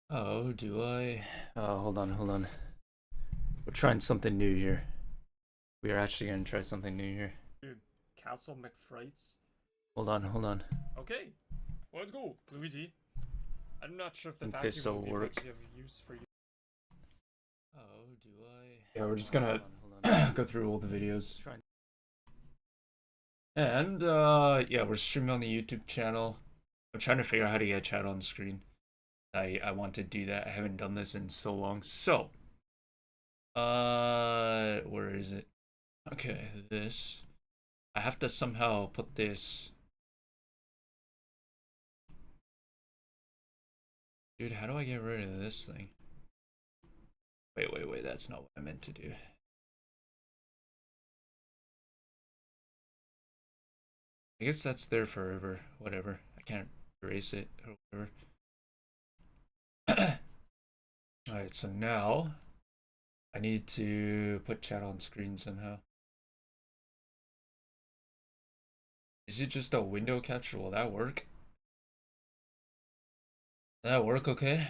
Oh, do I? Hold on, hold on. We're trying something new here. We are actually gonna try something new here. Dude, Castle McFrights. Hold on, hold on. Okay, well, let's go, Luigi. I'm not sure if I the think this vacuum will will be of work. actually of use for you. Oh, do I? Yeah, we're just Hold gonna on. go through all the videos. Trying. And yeah, we're streaming on the YouTube channel. I'm trying to figure out how to get chat on screen. I want to do that. I haven't done this in so long. So, where is it? Okay, this. I have to somehow put this. Dude, how do I get rid of this thing? Wait, that's not what I meant to do. I guess that's there forever. Whatever. I can't erase it or whatever. Alright, so now I need to put chat on screen somehow. Is it just a window capture? Will that work? Will that work okay?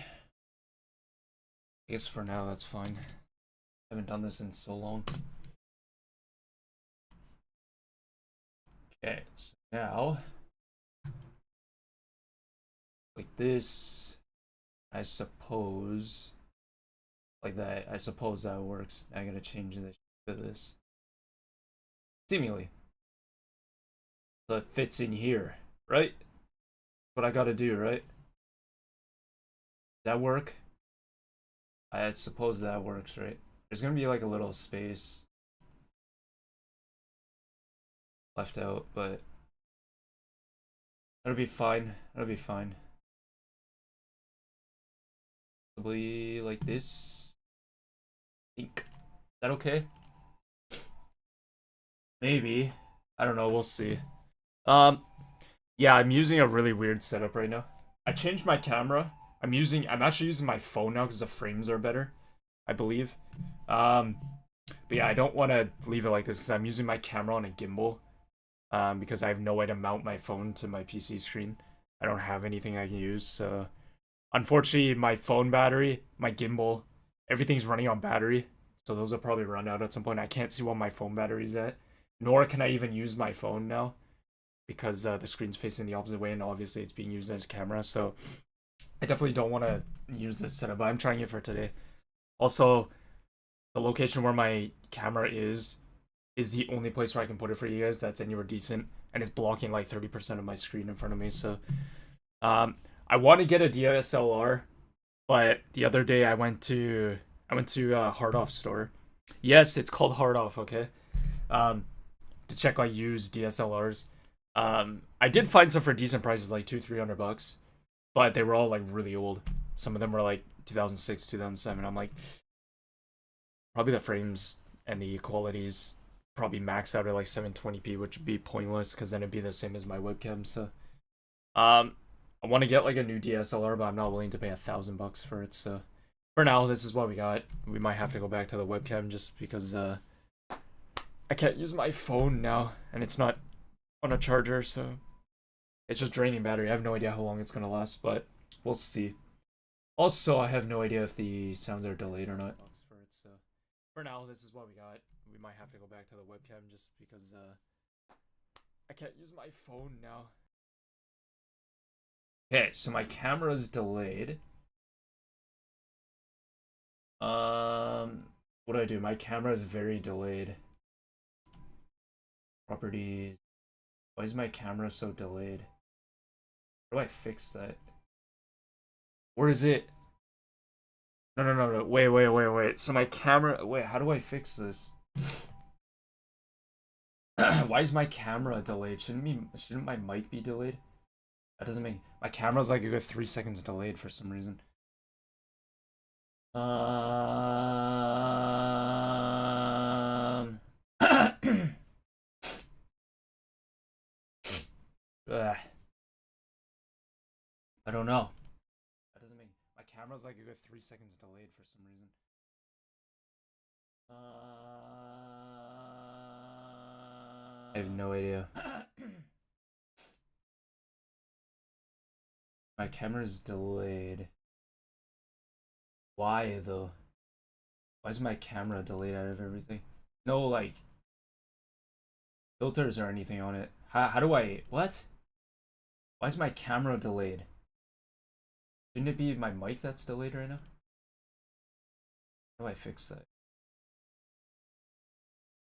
I guess for now that's fine. I haven't done this in so long. Okay, so now like this, I suppose like that. I suppose that works. I gotta change this to this. Seemingly. So it fits in here, right? What I gotta do, right? Does that work? I suppose that works, right? There's gonna be like a little space left out, but that'll be fine. That'll be fine. Probably like this. Think. Is that okay? Maybe. I don't know. We'll see. Um, yeah, I'm using a really weird setup right now. I changed my camera. I'm actually using my phone now because the frames are better, I believe. Um, but yeah, I don't want to leave it like this because I'm using my camera on a gimbal. Because I have no way to mount my phone to my PC screen. I don't have anything I can use. So unfortunately, my phone battery, my gimbal, everything's running on battery. So those will probably run out at some point. I can't see what my phone battery's at, nor can I even use my phone now because the screen's facing the opposite way, and obviously it's being used as a camera. So I definitely don't want to use this setup, but I'm trying it for today. Also, the location where my camera is the only place where I can put it for you guys that's anywhere decent, and it's blocking like 30% of my screen in front of me. So, um, I want to get a DSLR, but the other day I went to a Hard Off store. Yes, it's called Hard Off. Okay, um, to check like used DSLRs. I did find some for decent prices, like 200-300 bucks, but they were all like really old. Some of them were like 2006, 2007. I'm like, probably the frames and the qualities probably max out at like 720p, which would be pointless because then it'd be the same as my webcam. So, I want to get like a new DSLR, but I'm not willing to pay $1,000 for it. So, for now, this is what we got. We might have to go back to the webcam just because I can't use my phone now, and it's not on a charger, so it's just draining battery. I have no idea how long it's gonna last, but we'll see. Also, I have no idea if the sounds are delayed or not. For it, so for now, this is what we got. We might have to go back to the webcam just because I can't use my phone now. Okay, so my camera's delayed. What do I do? My camera is very delayed. Properties. Why is my camera so delayed? How do I fix that? Where is it? No. Wait. So my camera. Wait, how do I fix this? Why is my camera delayed? Shouldn't my mic be delayed? That doesn't make my camera's like a good 3 seconds delayed for some reason. Ugh, I don't know. That doesn't make my camera's like a good 3 seconds delayed for some reason. I have no idea. My camera's delayed. Why though? Why is my camera delayed out of everything? No, like, filters or anything on it. How do I. What? Why is my camera delayed? Shouldn't it be my mic that's delayed right now? How do I fix that?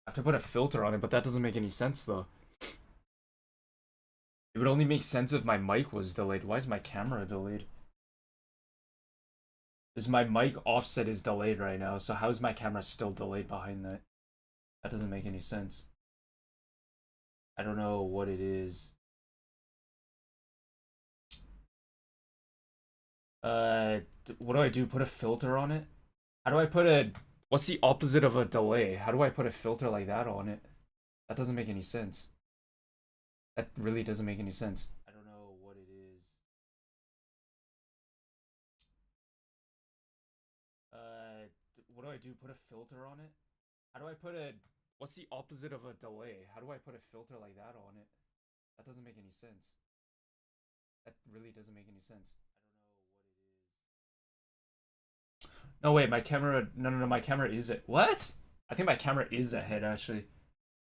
I have to put a filter on it, but that doesn't make any sense though. It would only make sense if my mic was delayed. Why is my camera delayed? Is my mic offset is delayed right now, so how is my camera still delayed behind that? That doesn't make any sense. I don't know what it is. What do I do? Put a filter on it? How do I put a... What's the opposite of a delay? How do I put a filter like that on it? That doesn't make any sense. That really doesn't make any sense. I don't know what it is. What do I do? Put a filter on it? How do I put a... What's the opposite of a delay? How do I put a filter like that on it? That doesn't make any sense. That really doesn't make any sense. I don't know what it is. No, wait, my camera... No, my camera is... What? I think my camera is ahead, actually.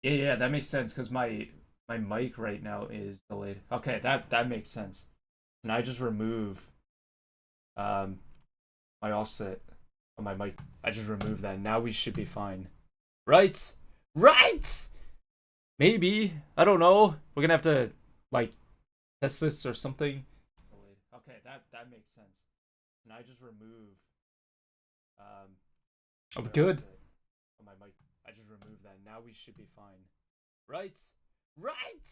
Yeah, that makes sense, because my mic right now is delayed. Okay, that makes sense. And I just remove my offset on my mic. I just remove that. Now we should be fine. Right? Right? Maybe. I don't know. We're gonna have to like test this or something. Okay, that makes sense. And I just remove oh good. On my mic. I just remove that. Now we should be fine. Right? Right?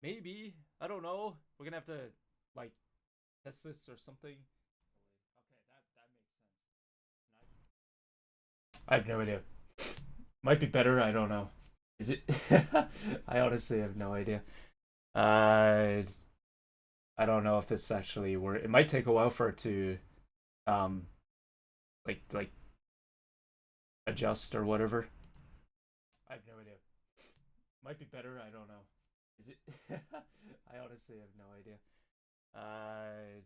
Maybe. I don't know. We're gonna have to like test this or something. Okay, that makes sense. I have no idea. Might be better. I don't know. Is it? I honestly have no idea. I don't know if this actually works. It might take a while for it to, like adjust or whatever. I have no idea. Might be better. I don't know. Is it? I honestly have no idea. I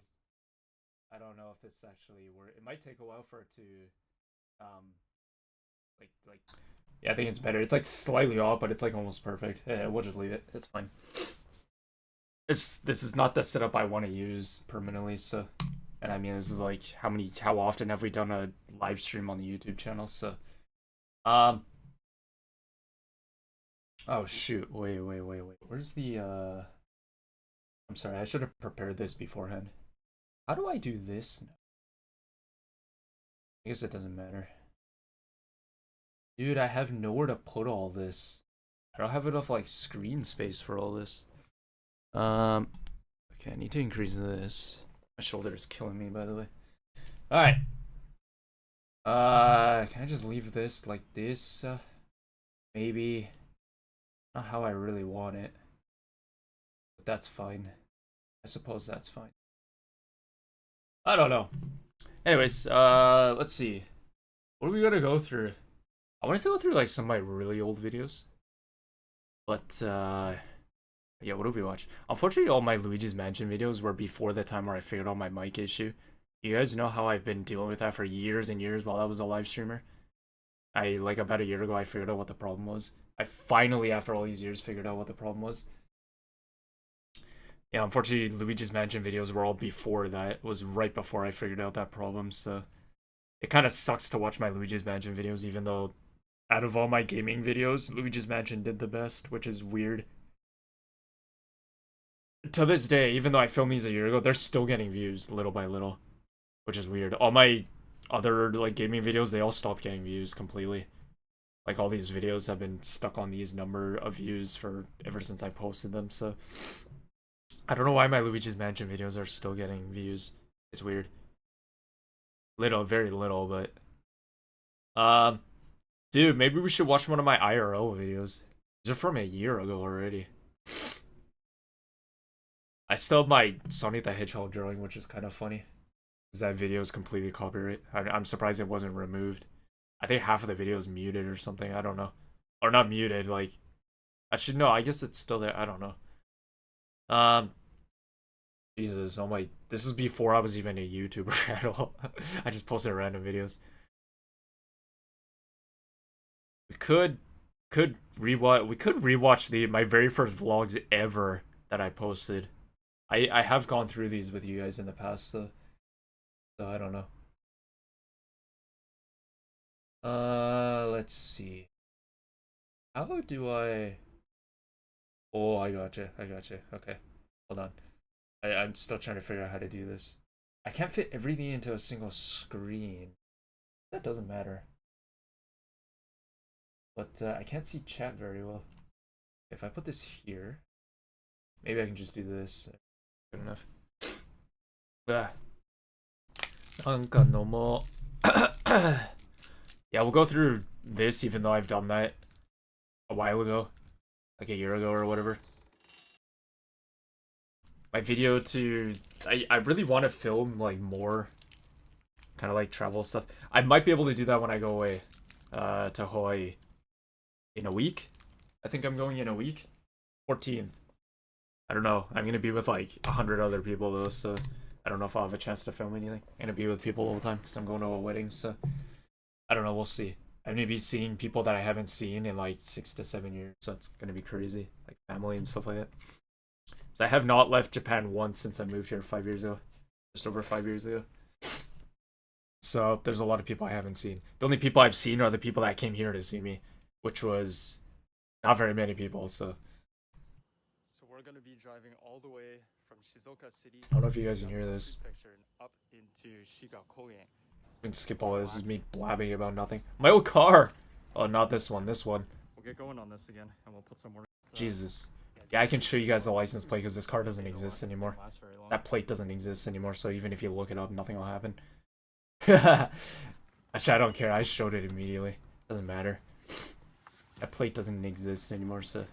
don't know if this actually works. It might take a while for it to, like. Yeah, I think it's better. It's like slightly off, but it's like almost perfect. Yeah, we'll just leave it. It's fine. This is not the setup I want to use permanently. So, and I mean, this is like how often have we done a live stream on the YouTube channel? So, oh shoot, wait. Where's the I'm sorry, I should have prepared this beforehand. How do I do this now? I guess it doesn't matter. Dude, I have nowhere to put all this. I don't have enough like screen space for all this. Okay, I need to increase this. My shoulder is killing me, by the way. Alright. Can I just leave this like this? Maybe. Not how I really want it. But that's fine. I suppose that's fine. I don't know. Anyways, let's see. What are we gonna go through? I wanted to go through like some of my really old videos. But yeah, what did we watch? Unfortunately, all my Luigi's Mansion videos were before the time where I figured out my mic issue. You guys know how I've been dealing with that for years and years while I was a live streamer? Like about a year ago I figured out what the problem was. I finally, after all these years, figured out what the problem was. Yeah, unfortunately, Luigi's Mansion videos were all before that. It was right before I figured out that problem, so it kind of sucks to watch my Luigi's Mansion videos, even though out of all my gaming videos, Luigi's Mansion did the best, which is weird. To this day, even though I filmed these a year ago, they're still getting views little by little, which is weird. All my other like gaming videos, they all stopped getting views completely. Like all these videos have been stuck on these number of views for ever since I posted them, so I don't know why my Luigi's Mansion videos are still getting views. It's weird. Little, very little, but dude, maybe we should watch one of my IRL videos. These are from a year ago already. I still have my Sonic the Hedgehog drawing, which is kind of funny. Because that video is completely copyright. I'm surprised it wasn't removed. I think half of the video is muted or something. I don't know. Or not muted, like... Actually, no, I guess it's still there. I don't know. Jesus, oh my, this is before I was even a YouTuber at all. I just posted random videos. We could rewatch the my very first vlogs ever that I posted. I have gone through these with you guys in the past, so I don't know. Let's see. How do I? Oh, I gotcha. I gotcha. Okay, hold on. I'm still trying to figure out how to do this. I can't fit everything into a single screen. That doesn't matter. But I can't see chat very well. If I put this here, maybe I can just do this. Good enough. Ah. なんか飲もう Yeah, we'll go through this even though I've done that a while ago. Like a year ago or whatever. My video to... I really want to film like more kind of like travel stuff. I might be able to do that when I go away to Hawaii in a week. I think I'm going in a week. 14th. I don't know. I'm going to be with like 100 other people though, so I don't know if I'll have a chance to film anything. I'm going to be with people all the time because I'm going to a wedding, so I don't know. We'll see. I'm going to be seeing people that I haven't seen in like 6 to 7 years, so it's going to be crazy. Like family and stuff like that. So I have not left Japan once since I moved here 5 years ago. Just over 5 years ago. So there's a lot of people I haven't seen. The only people I've seen are the people that came here to see me, which was not very many people, so. So we're gonna be driving all the way from Shizuoka City. I don't know if you guys can hear this. Up into Shigakogen. We can skip all this. This is me blabbing about nothing. My old car! Oh, not this one. This one. We'll get going on this again, and we'll put some more. Jesus. Yeah, I can show you guys the license plate because this car doesn't exist anymore. That plate doesn't exist anymore, so even if you look it up, nothing will happen. Actually, I don't care. I showed it immediately. Doesn't matter. That plate doesn't exist anymore, so.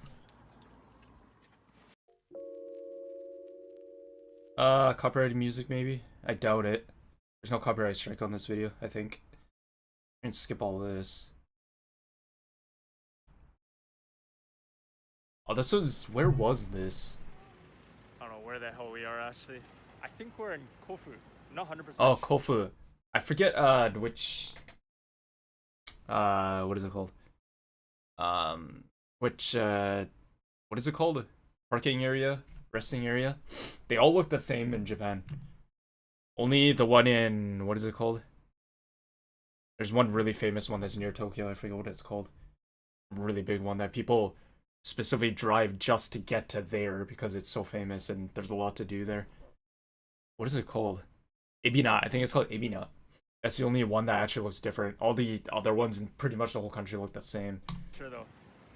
Copyrighted music maybe? I doubt it. There's no copyright strike on this video, I think. And skip all this. Oh, this was... Where was this? I don't know where the hell we are, actually. I think we're in Kofu. Not 100%. Oh, Kofu. I forget, which... what is it called? Which, what is it called? Parking area? Resting area? They all look the same in Japan. Only the one in... What is it called? There's one really famous one that's near Tokyo. I forget what it's called. Really big one that people specifically drive just to get to there because it's so famous and there's a lot to do there. What is it called? Ebina. I think it's called Ebina. That's the only one that actually looks different. All the other ones in pretty much the whole country look the same. Sure though.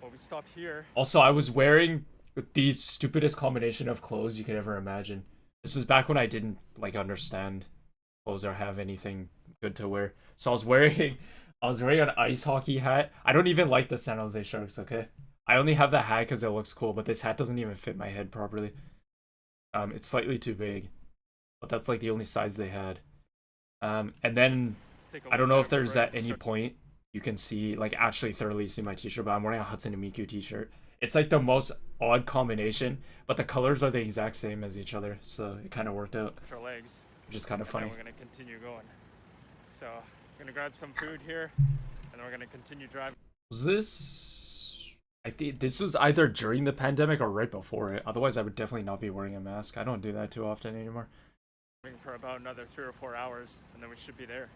Well, we stopped here. Also, I was wearing the stupidest combination of clothes you could ever imagine. This is back when I didn't like understand clothes or have anything good to wear. So I was wearing an ice hockey hat. I don't even like the San Jose Sharks, okay? I only have the hat because it looks cool, but this hat doesn't even fit my head properly. It's slightly too big. But that's like the only size they had. And then I don't know if there's at any point you can see, like, actually thoroughly see my t-shirt, but I'm wearing a Hatsune Miku t-shirt. It's like the most odd combination, but the colors are the exact same as each other, so it kind of worked out. Our legs. Which is kind of funny. We're gonna continue going. So we're gonna grab some food here, and then we're gonna continue driving. Was this? I think this was either during the pandemic or right before it. Otherwise, I would definitely not be wearing a mask. I don't do that too often anymore. For about another 3 or 4 hours, and then we should be there.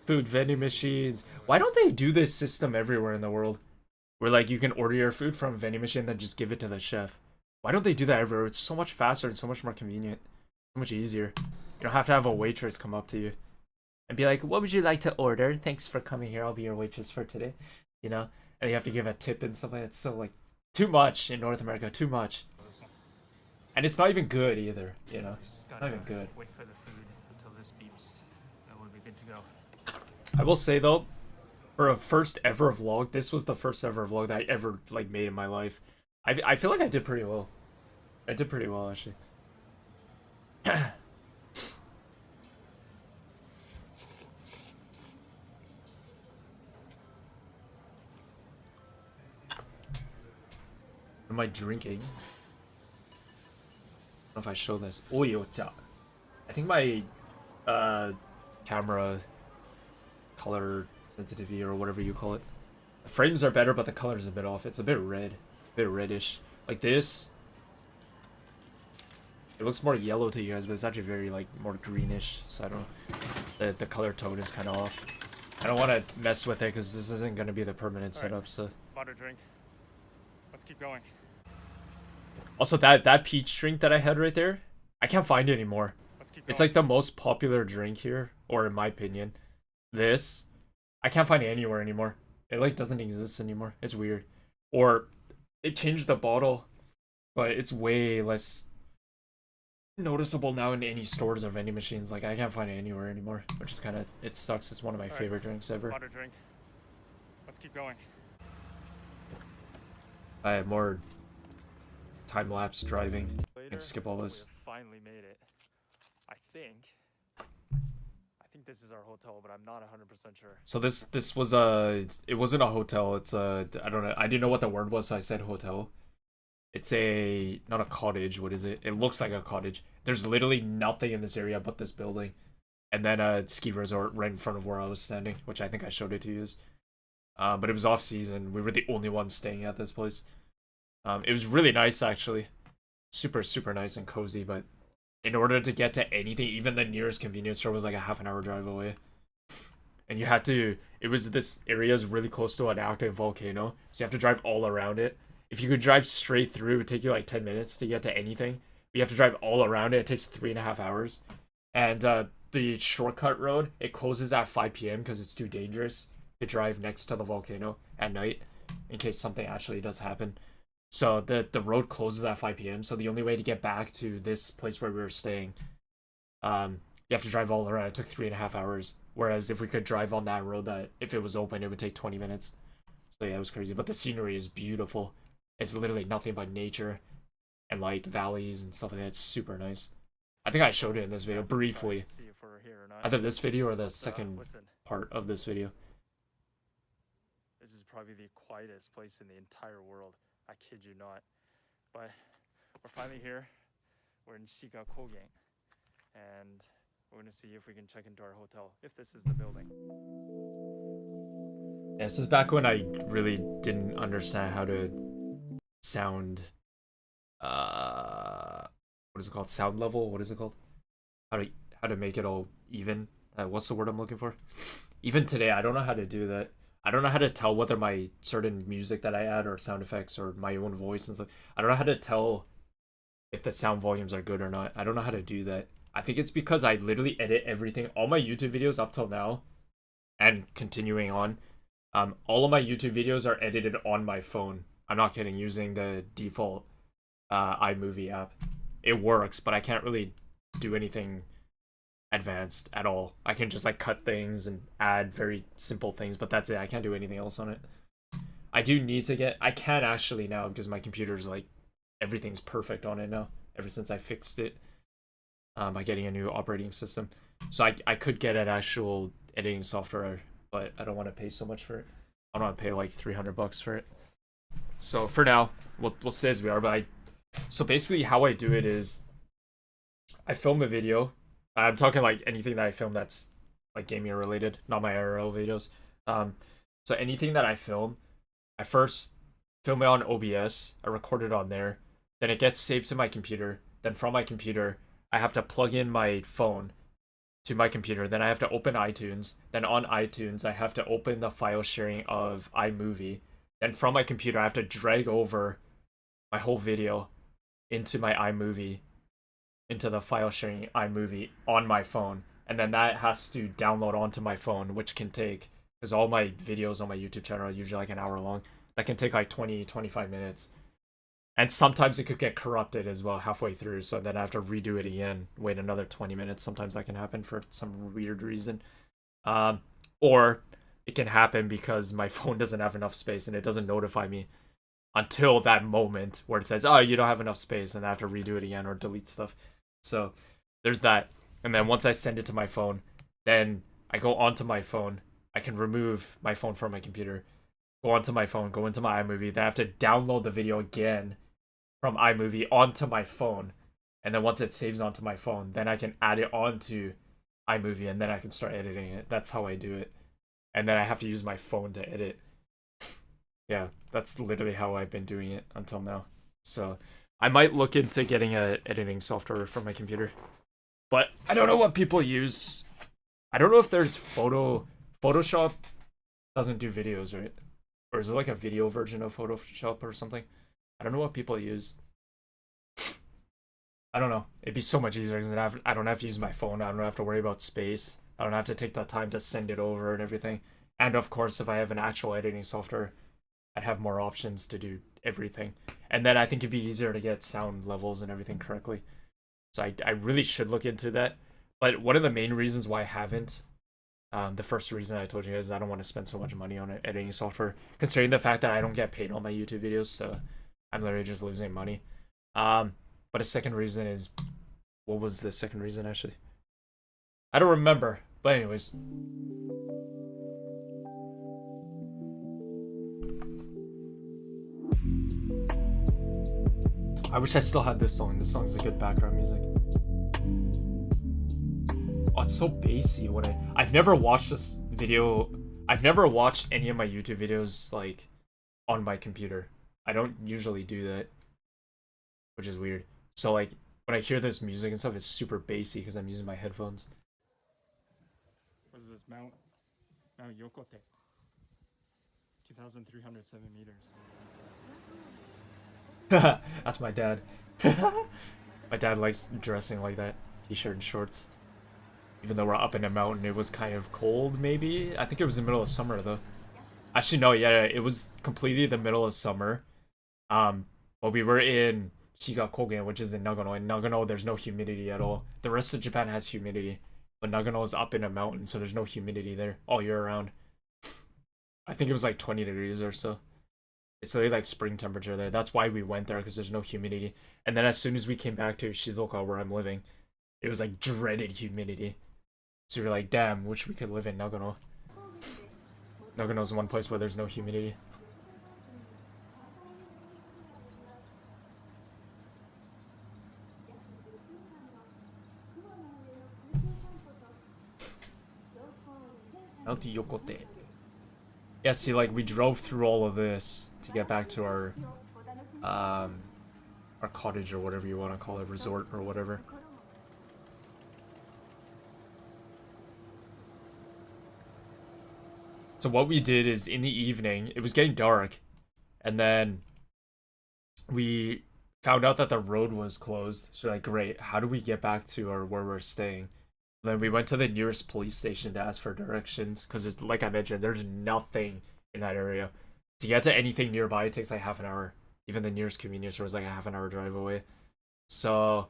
Food vending machines. Why don't they do this system everywhere in the world? Where like you can order your food from a vending machine and then just give it to the chef. Why don't they do that everywhere? It's so much faster and so much more convenient. So much easier. You don't have to have a waitress come up to you and be like, what would you like to order? Thanks for coming here. I'll be your waitress for today. You know? And you have to give a tip and stuff like that. It's so like too much in North America. Too much. And it's not even good either, you know? Not even good. Wait for the food until this beeps, and we'll be good to go. I will say though, for a first ever vlog, this was the first ever vlog that I ever like made in my life. I feel like I did pretty well. I did pretty well actually. What am I drinking? know if I show this. 오이오짜. I think my camera color sensitivity or whatever you call it. The frames are better, but the color is a bit off. It's a bit red, a bit reddish. Like this, it looks more yellow to you guys, but it's actually very like more greenish. So I don't know. The color tone is kind of off. I don't want to mess with it because this isn't going to be the permanent setup. So water drink. Let's keep going. Also, that peach drink that I had right there, I can't find it anymore. Let's keep going. It's like the most popular drink here, or in my opinion. This, I can't find it anywhere anymore. It like doesn't exist anymore. It's weird. Or they changed the bottle, but it's way less noticeable now in any stores or vending machines. Like I can't find it anywhere anymore, which is kind of, it sucks. It's one of my favorite drinks ever. Water drink. Let's keep going. I have more time-lapse driving. Later, And skip all this. we have finally made it. I think this is our hotel, but I'm not 100% sure. So this was it wasn't a hotel. It's a, I don't know. I didn't know what the word was, so I said hotel. It's a, not a cottage. What is it? It looks like a cottage. There's literally nothing in this area but this building, and then a ski resort right in front of where I was standing, which I think I showed it to you. But it was off season. We were the only ones staying at this place. It was really nice actually, super nice and cozy. But in order to get to anything, even the nearest convenience store was like a half-an-hour drive away. And you had to, it was, this area is really close to an active volcano, so you have to drive all around it. If you could drive straight through, it would take you like 10 minutes to get to anything. But you have to drive all around it. It takes 3.5 hours. And the shortcut road, it closes at 5 p.m. because it's too dangerous to drive next to the volcano at night in case something actually does happen. So the road closes at 5 p.m. So the only way to get back to this place where we were staying, you have to drive all around. It took 3.5 hours. Whereas if we could drive on that road, that if it was open, it would take 20 minutes. So yeah, it was crazy. But the scenery is beautiful. It's literally nothing but nature and like valleys and stuff like that. It's super nice. I think I showed it in this video briefly. See if we're here or not. Either this video or the second Listen, part of this video. this is probably the quietest place in the entire world. I kid you not. But we're finally here. We're in Shiga Kogen. And we're going to see if we can check into our hotel, if this is the building. Yeah, this is back when I really didn't understand how to sound, what is it called? Sound level? What is it called? How to make it all even? What's the word I'm looking for? Even today, I don't know how to do that. I don't know how to tell whether my certain music that I add or sound effects or my own voice and stuff, I don't know how to tell if the sound volumes are good or not. I don't know how to do that. I think it's because I literally edit everything, all my YouTube videos up till now and continuing on. All of my YouTube videos are edited on my phone. I'm not kidding, using the default iMovie app. It works, but I can't really do anything advanced at all. I can just like cut things and add very simple things, but that's it. I can't do anything else on it. I do need to get, I can actually now because my computer's like, everything's perfect on it now ever since I fixed it by getting a new operating system. So I could get an actual editing software, but I don't want to pay so much for it. I don't want to pay like $300 for it. So for now, we'll stay as we are. But so basically how I do it is I film a video. I'm talking like anything that I film that's like gaming related, not my IRL videos. So anything that I film, I first film it on OBS. I record it on there. Then it gets saved to my computer. Then from my computer, I have to plug in my phone to my computer. Then I have to open iTunes. Then on iTunes, I have to open the file sharing of iMovie. Then from my computer, I have to drag over my whole video into my iMovie, into the file sharing iMovie on my phone. And then that has to download onto my phone, which can take, because all my videos on my YouTube channel are usually like an hour long. That can take like 20-25 minutes. And sometimes it could get corrupted as well halfway through, so then I have to redo it again, wait another 20 minutes. Sometimes that can happen for some weird reason. Or it can happen because my phone doesn't have enough space and it doesn't notify me until that moment where it says, oh, you don't have enough space, and I have to redo it again or delete stuff. So there's that. And then once I send it to my phone, then I go onto my phone. I can remove my phone from my computer, go onto my phone, go into my iMovie. Then I have to download the video again from iMovie onto my phone. And then once it saves onto my phone, then I can add it onto iMovie and then I can start editing it. That's how I do it. And then I have to use my phone to edit. Yeah, that's literally how I've been doing it until now. So I might look into getting a editing software for my computer. But I don't know what people use. I don't know if there's Photoshop doesn't do videos, right? Or is it like a video version of Photoshop or something? I don't know what people use. I don't know. It'd be so much easier because I don't have to use my phone. I don't have to worry about space. I don't have to take the time to send it over and everything. And of course, if I have an actual editing software, I'd have more options to do everything. And then I think it'd be easier to get sound levels and everything correctly. So I really should look into that. But one of the main reasons why I haven't, the first reason I told you guys is I don't want to spend so much money on editing software, considering the fact that I don't get paid on my YouTube videos, so I'm literally just losing money. But a second reason is, what was the second reason actually? I don't remember. But anyways. I wish I still had this song. This song's a good background music. Oh, it's so bassy when I've never watched this video. I've never watched any of my YouTube videos like on my computer. I don't usually do that, which is weird. So like when I hear this music and stuff, it's super bassy because I'm using my headphones. What is this? Mount Yokote. 2,307 meters. That's my dad. My dad likes dressing like that. T-shirt and shorts. Even though we're up in a mountain, it was kind of cold, maybe? I think it was the middle of summer, though. Actually, no, yeah, it was completely the middle of summer. But we were in Shiga, which is in Nagano. In Nagano, there's no humidity at all. The rest of Japan has humidity. But Nagano is up in a mountain, so there's no humidity there all year round. I think it was like 20 degrees or so. It's really like spring temperature there. That's why we went there, because there's no humidity. And then as soon as we came back to Shizuoka, where I'm living, it was like dreaded humidity. So we were like, damn, wish we could live in Nagano. Nagano's one place where there's no humidity. Mount Yokote. Yeah, see, like, we drove through all of this to get back to our cottage or whatever you want to call it, resort or whatever. So what we did is in the evening, it was getting dark, and then we found out that the road was closed. So like, great, how do we get back to where we're staying? Then we went to the nearest police station to ask for directions, because it's like I mentioned, there's nothing in that area. To get to anything nearby, it takes like half an hour. Even the nearest convenience store was like a half an hour drive away. So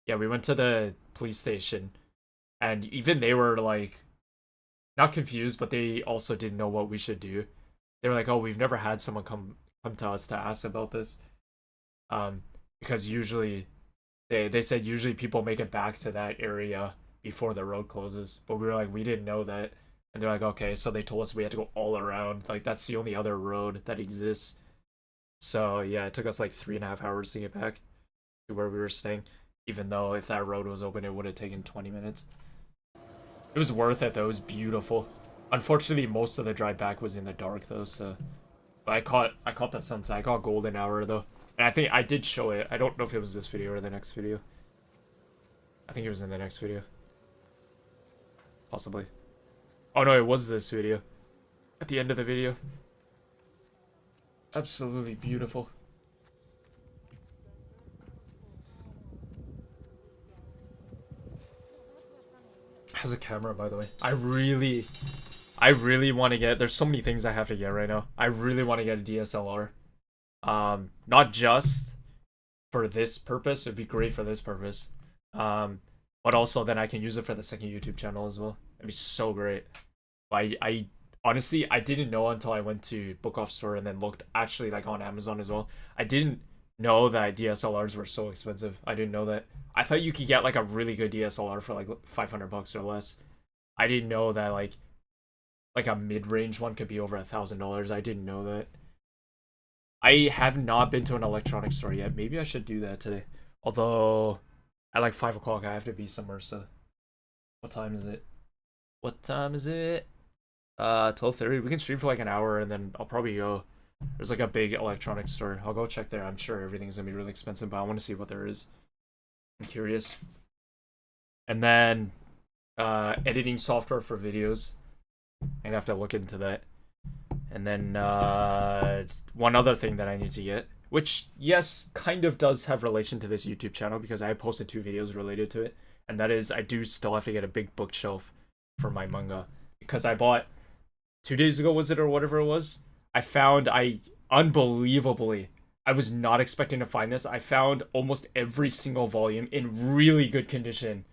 yeah, we went to the police station, and even they were like not confused, but they also didn't know what we should do. They were like, "Oh, we've never had someone come to us to ask about this." Because usually they said usually people make it back to that area before the road closes. But we were like, we didn't know that. And they're like, okay, so they told us we had to go all around. Like, that's the only other road that exists. So yeah, it took us like 3.5 hours to get back to where we were staying. Even though if that road was open, it would have taken 20 minutes. It was worth it though, it was beautiful. Unfortunately, most of the drive back was in the dark though, so. But I caught the sunset. I caught golden hour though. And I think I did show it. I don't know if it was this video or the next video. I think it was in the next video. Possibly. Oh no, it was this video. At the end of the video. Absolutely beautiful. How's the camera, by the way? I really want to get... There's so many things I have to get right now. I really want to get a DSLR. Not just for this purpose. It'd be great for this purpose. But also then I can use it for the second YouTube channel as well. It'd be so great. I honestly, I didn't know until I went to Book Off Store and then looked actually like on Amazon as well. I didn't know that DSLRs were so expensive. I didn't know that. I thought you could get like a really good DSLR for like $500 or less. I didn't know that like a mid-range one could be over $1,000. I didn't know that. I have not been to an electronics store yet. Maybe I should do that today. Although at like 5 o'clock I have to be somewhere. So what time is it? What time is it? 12:30. We can stream for like an hour, and then I'll probably go. There's like a big electronics store. I'll go check there. I'm sure everything's gonna be really expensive, but I want to see what there is. I'm curious. And then editing software for videos. I'm gonna have to look into that. And then one other thing that I need to get, which yes, kind of does have relation to this YouTube channel because I posted 2 videos related to it, and that is I do still have to get a big bookshelf for my manga because I bought 2 days ago, was it, or whatever it was. I unbelievably, I was not expecting to find this. I found almost every single volume in really good condition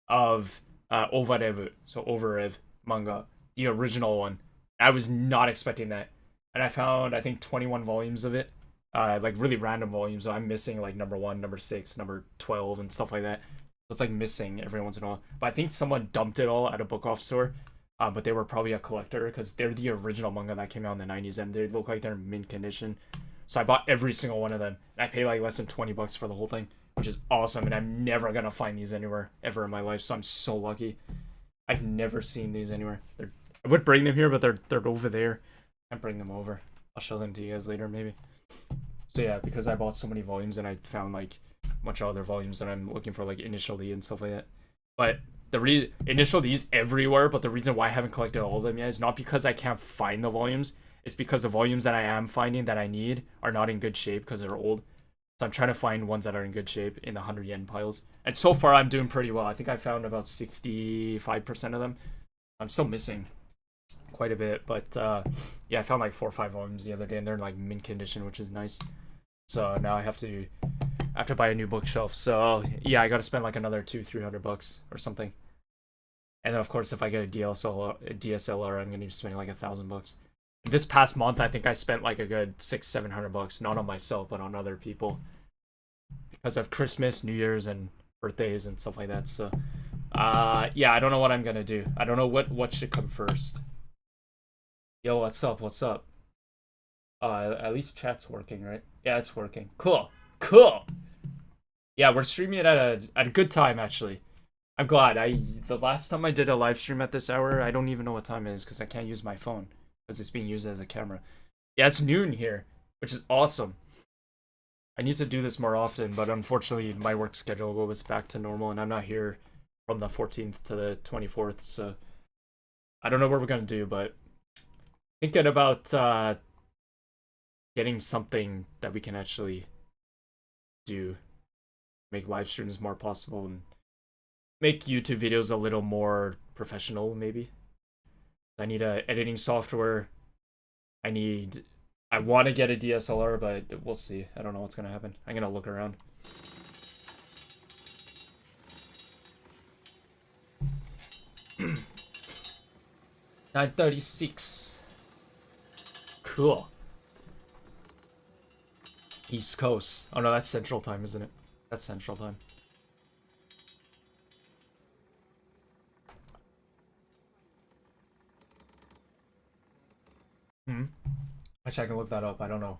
of Ovarev, so Overev manga, the original one. I was not expecting that. And I found, I think, 21 volumes of it. Like really random volumes. So I'm missing like number 1, number 6, number 12, and stuff like that. So it's like missing every once in a while. But I think someone dumped it all at a book off store. But they were probably a collector because they're the original manga that came out in the 90s and they look like they're in mint condition. So I bought every single one of them. And I paid like less than $20 for the whole thing, which is awesome. And I'm never going to find these anywhere ever in my life. So I'm so lucky. I've never seen these anywhere. I would bring them here, but they're over there. I bring them over. I'll show them to you guys later, maybe. So yeah, because I bought so many volumes and I found like a bunch of other volumes that I'm looking for, like Initial D and stuff like that. But the Initial D's everywhere, but the reason why I haven't collected all of them yet is not because I can't find the volumes. It's because the volumes that I am finding that I need are not in good shape because they're old. So I'm trying to find ones that are in good shape in the 100 yen piles. And so far I'm doing pretty well. I think I found about 65% of them. I'm still missing quite a bit, but yeah, I found like 4 or 5 volumes the other day and they're in like mint condition, which is nice. So now I have to buy a new bookshelf. So yeah, I gotta spend like another $200-300 or something. And then of course if I get a DSLR, I'm gonna be spending like $1,000. This past month I think I spent like a good $600-700, not on myself but on other people, because of Christmas, New Year's, and birthdays and stuff like that. So yeah, I don't know what I'm gonna do. I don't know what should come first. Yo, what's up? What's up? At least chat's working, right? Yeah, it's working. Cool. Cool. Yeah, we're streaming it at a good time, actually. I'm glad. The last time I did a live stream at this hour, I don't even know what time it is because I can't use my phone because it's being used as a camera. Yeah, it's noon here, which is awesome. I need to do this more often, but unfortunately my work schedule goes back to normal and I'm not here from the 14th to the 24th, so I don't know what we're gonna do, but thinking about getting something that we can actually do, make live streams more possible and make YouTube videos a little more professional, maybe. I need a editing software. I want to get a DSLR, but we'll see. I don't know what's gonna happen. I'm gonna look around. $9:36. Cool. East Coast. Oh no, that's Central Time, isn't it? That's Central Time. Actually, I can look that up. I don't know.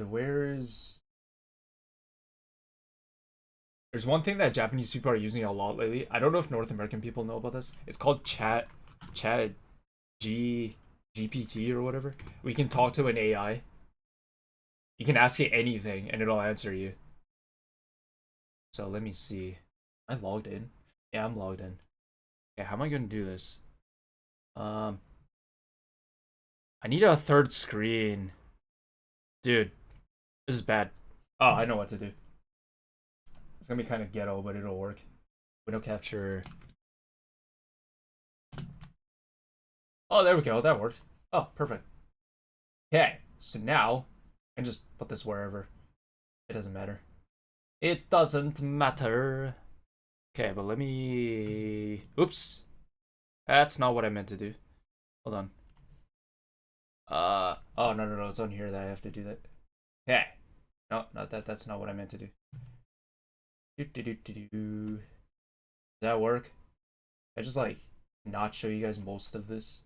Where's... There's one thing that Japanese people are using a lot lately. I don't know if North American people know about this. It's called GPT or whatever. We can talk to an AI. You can ask it anything and it'll answer you. So let me see. Am I logged in? Yeah, I'm logged in. Okay, how am I gonna do this? I need a third screen. Dude, this is bad. Oh, I know what to do. It's gonna be kind of ghetto, but it'll work. Window capture. Oh, there we go. That worked. Oh, perfect. Okay, so now I can just put this wherever. It doesn't matter. It doesn't matter. Okay, but let me... Oops. That's not what I meant to do. Hold on. Oh, no. It's on here that I have to do that. Okay. No, not that. That's not what I meant to do. Does that work? I just, like, not show you guys most of this. Is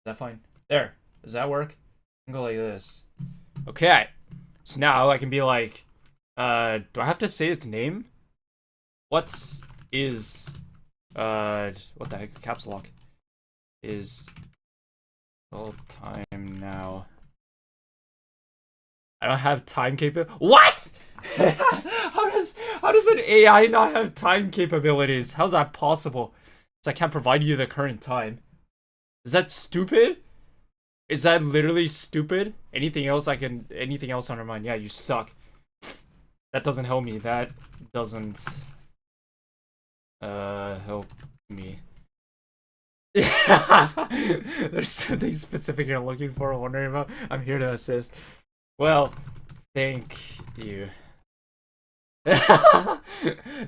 that fine? There. Does that work? I can go like this. Okay. So now I can be like, Do I have to say its name? What is what the heck? Caps lock is all time now. I don't have time What? how does an AI not have time capabilities? How's that possible? So I can't provide you the current time. Is that stupid? Is that literally stupid? Anything else on our mind? Yeah, you suck. That doesn't help me. That doesn't help me. There's something specific you're looking for or wondering about. I'm here to assist. Well, thank you.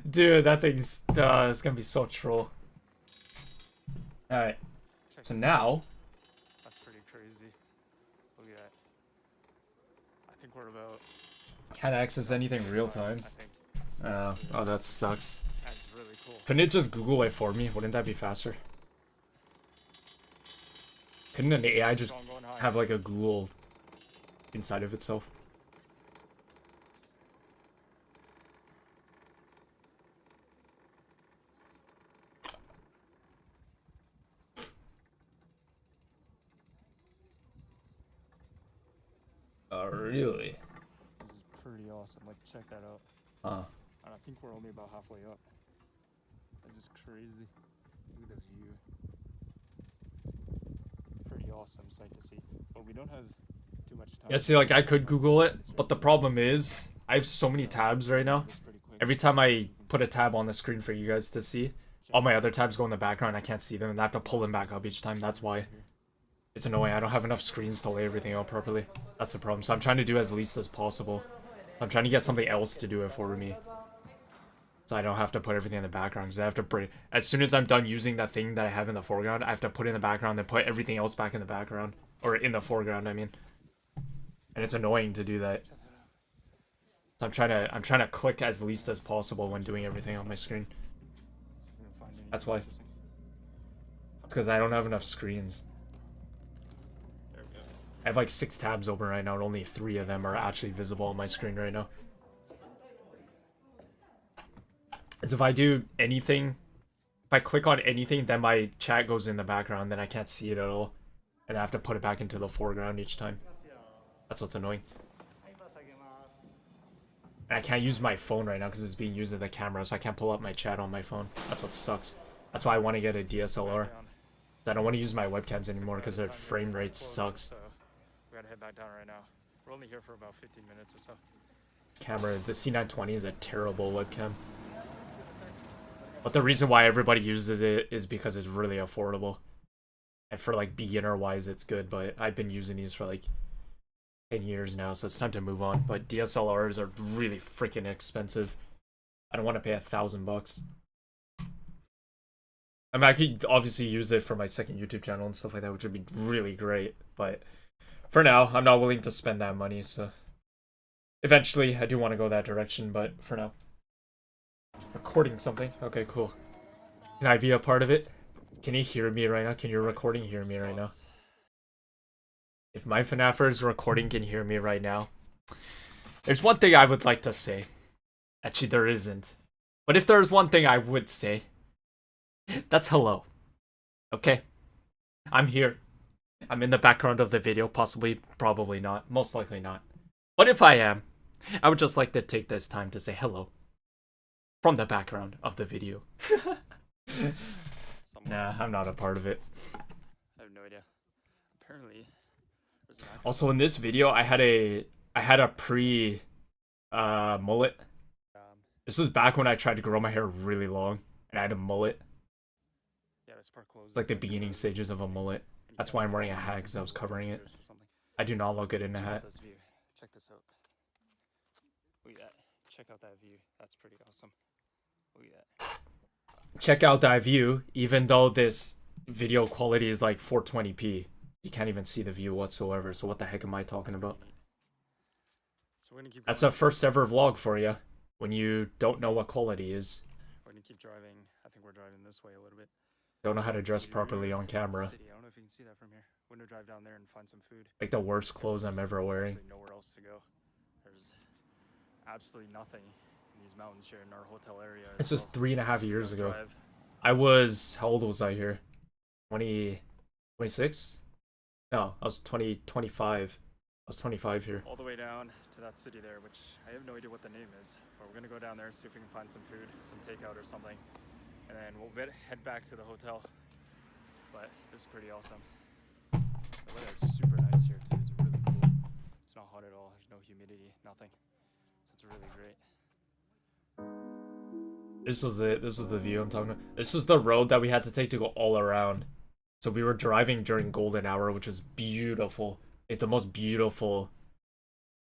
Dude, that thing's it's gonna be so troll. Alright. So now That's pretty crazy. Look at that. I think we're about. can't access anything real time. I think Oh, that sucks. that's really cool. Couldn't it just Google it for me? Wouldn't that be faster? Couldn't an AI just Going high. have like a Google inside of itself? Oh, really? This is pretty awesome. Like, check that out. And I think we're only about halfway up. That's just crazy. Look at the view. Pretty awesome sight to see. But we don't have too much time. Yeah, see, like, I could Google it, but the problem is, I have so many tabs right now. Every time I put a tab on the screen for you guys to see, all my other tabs go in the background, I can't see them, and I have to pull them back up each time, that's why. It's annoying, I don't have enough screens to lay everything out properly. That's the problem, so I'm trying to do as least as possible. I'm trying to get something else to do it for me. So I don't have to put everything in the background, because I have to bring... As soon as I'm done using that thing that I have in the foreground, I have to put it in the background, then put everything else back in the background. Or in the foreground, I mean. And it's annoying to do that. So I'm trying to click as least as possible when doing everything on my screen. That's why. It's because I don't have enough screens. I have like 6 tabs open right now, and only 3 of them are actually visible on my screen right now. As if I do anything, if I click on anything, then my chat goes in the background, then I can't see it at all. And I have to put it back into the foreground each time. That's what's annoying. And I can't use my phone right now because it's being used as the camera, so I can't pull up my chat on my phone. That's what sucks. That's why I want to get a DSLR. I don't want to use my webcams anymore because their frame rate sucks. So we gotta head back down right now. We're only here for about 15 minutes or so. Camera, the C920 is a terrible webcam. But the reason why everybody uses it is because it's really affordable. And for like beginner wise it's good, but I've been using these for like 10 years now, so it's time to move on. But DSLRs are really freaking expensive. I don't want to pay $1,000. I mean, I could obviously use it for my second YouTube channel and stuff like that, which would be really great. But for now, I'm not willing to spend that money, so... Eventually, I do want to go that direction, but for now. Recording something? Okay, cool. Can I be a part of it? Can you hear me right now? Can your recording hear me right now? If my FNAFers recording can hear me right now, there's one thing I would like to say. Actually, there isn't. But if there's one thing I would say, that's hello. Okay? I'm here. I'm in the background of the video, possibly, probably not, most likely not. But if I am, I would just like to take this time to say hello. From the background of the video. Nah, I'm not a part of it. I have no idea. Apparently. Also, in this video, I had a pre mullet. This was back when I tried to grow my hair really long, and I had a mullet. Yeah, this part closed. It's like the beginning stages of a mullet. That's why I'm wearing a hat, because I was covering it. I do not look good in a hat. Check this out. Look at that. Check out that view. That's pretty awesome. Look at that. Check out that view, even though this video quality is like 420p. You can't even see the view whatsoever, so what the heck am I talking about? So we're gonna keep That's a first ever vlog for you, when you don't know what quality is. We're gonna keep driving. I think we're driving this way a little bit. Don't know how to dress properly on camera. I don't know if you can see that from here. We're gonna drive down there and find some food. Like the worst clothes I'm ever wearing. Nowhere else to go. There's absolutely nothing in these mountains here in our hotel area. This was 3.5 years ago. Drive. I was, how old was I here? 20, 26? No, I was 25. I was 25 here. All the way down to that city there, which I have no idea what the name is, but we're gonna go down there, see if we can find some food, some takeout or something, and then we'll head back to the hotel. But this is pretty awesome. The weather is super nice here too. It's really cool. It's not hot at all. There's no humidity, nothing. So it's really great. This was it. This was the view I'm talking about. This was the road that we had to take to go all around. So we were driving during golden hour, which was beautiful. Like the most beautiful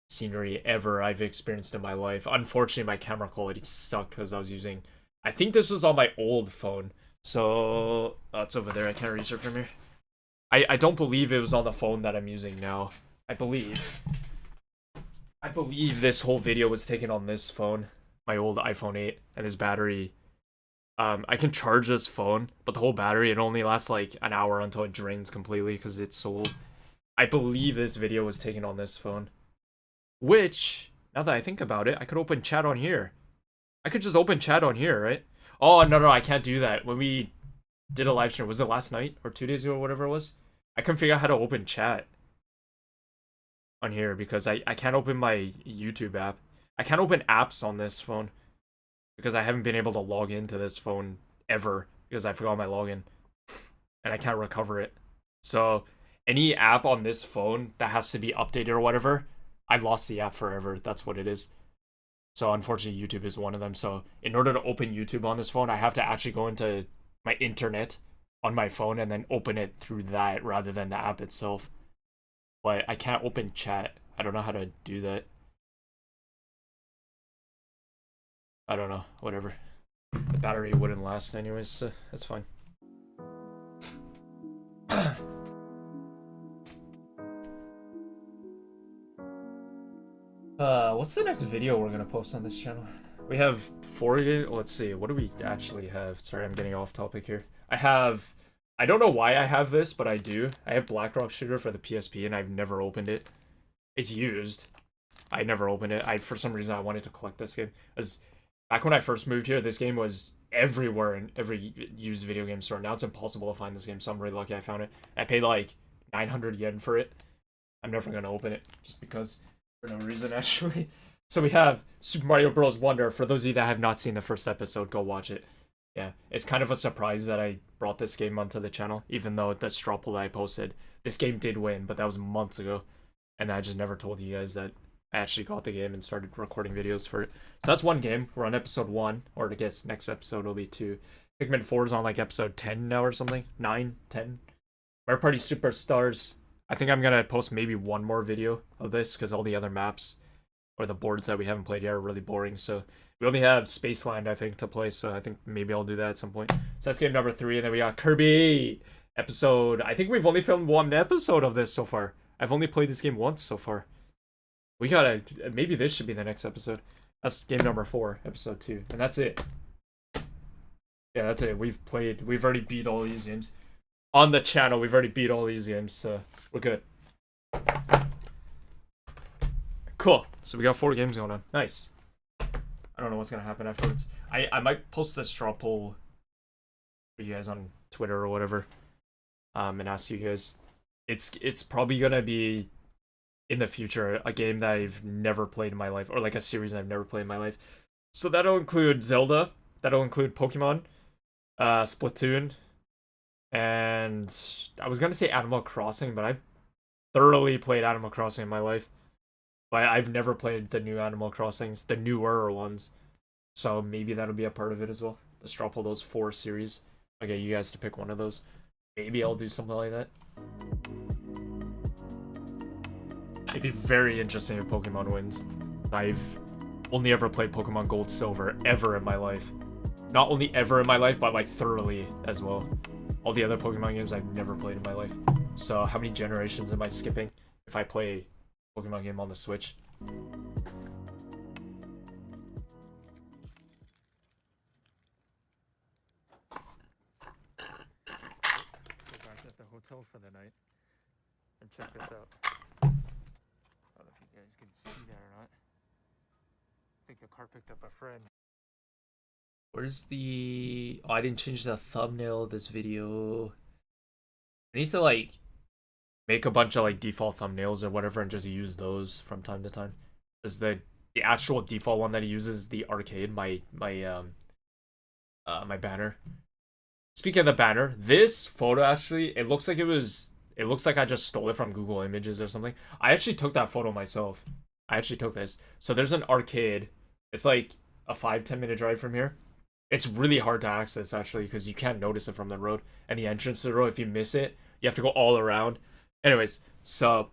scenery ever I've experienced in my life. Unfortunately, my camera quality sucked because I was using... I think this was on my old phone. So... it's over there. I can't reach it from here. I don't believe it was on the phone that I'm using now. I believe this whole video was taken on this phone. My old iPhone 8. And this battery... I can charge this phone, but the whole battery, it only lasts like an hour until it drains completely because it's so old. I believe this video was taken on this phone. Which, now that I think about it, I could open chat on here. I could just open chat on here, right? Oh, no, I can't do that. When we did a live stream, was it last night or 2 days ago or whatever it was? I couldn't figure out how to open chat on here because I can't open my YouTube app. I can't open apps on this phone because I haven't been able to log into this phone ever because I forgot my login and I can't recover it. So any app on this phone that has to be updated or whatever, I've lost the app forever. That's what it is. So unfortunately, YouTube is one of them. So in order to open YouTube on this phone, I have to actually go into my internet on my phone and then open it through that rather than the app itself. But I can't open chat. I don't know how to do that. I don't know. Whatever. The battery wouldn't last anyways, so that's fine. What's the next video we're gonna post on this channel? We have 4 games. Let's see. What do we actually have? Sorry, I'm getting off topic here. I don't know why I have this, but I do. I have Blackrock Shooter for the PSP, and I've never opened it. It's used. I never opened it. For some reason, I wanted to collect this game. As back when I first moved here, this game was everywhere in every used video game store. Now it's impossible to find this game, so I'm really lucky I found it. I paid like 900 yen for it. I'm never gonna open it, just because, for no reason, actually. So we have Super Mario Bros. Wonder. For those of you that have not seen the first episode, go watch it. Yeah, it's kind of a surprise that I brought this game onto the channel, even though the straw poll that I posted, this game did win, but that was months ago. And I just never told you guys that I actually got the game and started recording videos for it. So that's one game. We're on episode 1, or I guess next episode will be 2. Pikmin 4 is on like episode 10 now or something. 9, 10. Mario Party Superstars. I think I'm gonna post maybe one more video of this because all the other maps or the boards that we haven't played yet are really boring. So we only have Spaceland, I think, to play. So I think maybe I'll do that at some point. So that's game number 3, and then we got Kirby episode. I think we've only filmed 1 episode of this so far. I've only played this game once so far. We gotta, maybe this should be the next episode. That's game number 4, episode 2, and that's it. Yeah, that's it. We've already beat all these games. On the channel, we've already beat all these games, so we're good. Cool. So we got 4 games going on. Nice. I don't know what's gonna happen afterwards. I might post a straw poll for you guys on Twitter or whatever, and ask you guys. It's probably gonna be in the future a game that I've never played in my life, or like a series I've never played in my life. So that'll include Zelda. That'll include Pokemon, Splatoon, and I was gonna say Animal Crossing, but I've thoroughly played Animal Crossing in my life. But I've never played the new Animal Crossings, the newer ones. So maybe that'll be a part of it as well. Let's drop all those 4 series. Okay, you guys to pick one of those. Maybe I'll do something like that. It'd be very interesting if Pokemon wins. I've only ever played Pokemon Gold Silver ever in my life. Not only ever in my life, but like thoroughly as well. All the other Pokemon games I've never played in my life. So how many generations am I skipping if I play Pokemon game on the Switch? We're back at the hotel for the night. And check this out. I don't know if you guys can see that or not. make a car picked up a friend. Where's the... Oh, I didn't change the thumbnail of this video. I need to, like, make a bunch of, like, default thumbnails or whatever and just use those from time to time. Because the actual default one that he uses is the arcade, my banner. Speaking of the banner, this photo actually, it looks like I just stole it from Google Images or something. I actually took that photo myself. I actually took this. So there's an arcade. It's like a 5-10 minute drive from here. It's really hard to access actually because you can't notice it from the road. And the entrance to the road, if you miss it, you have to go all around. Anyways, so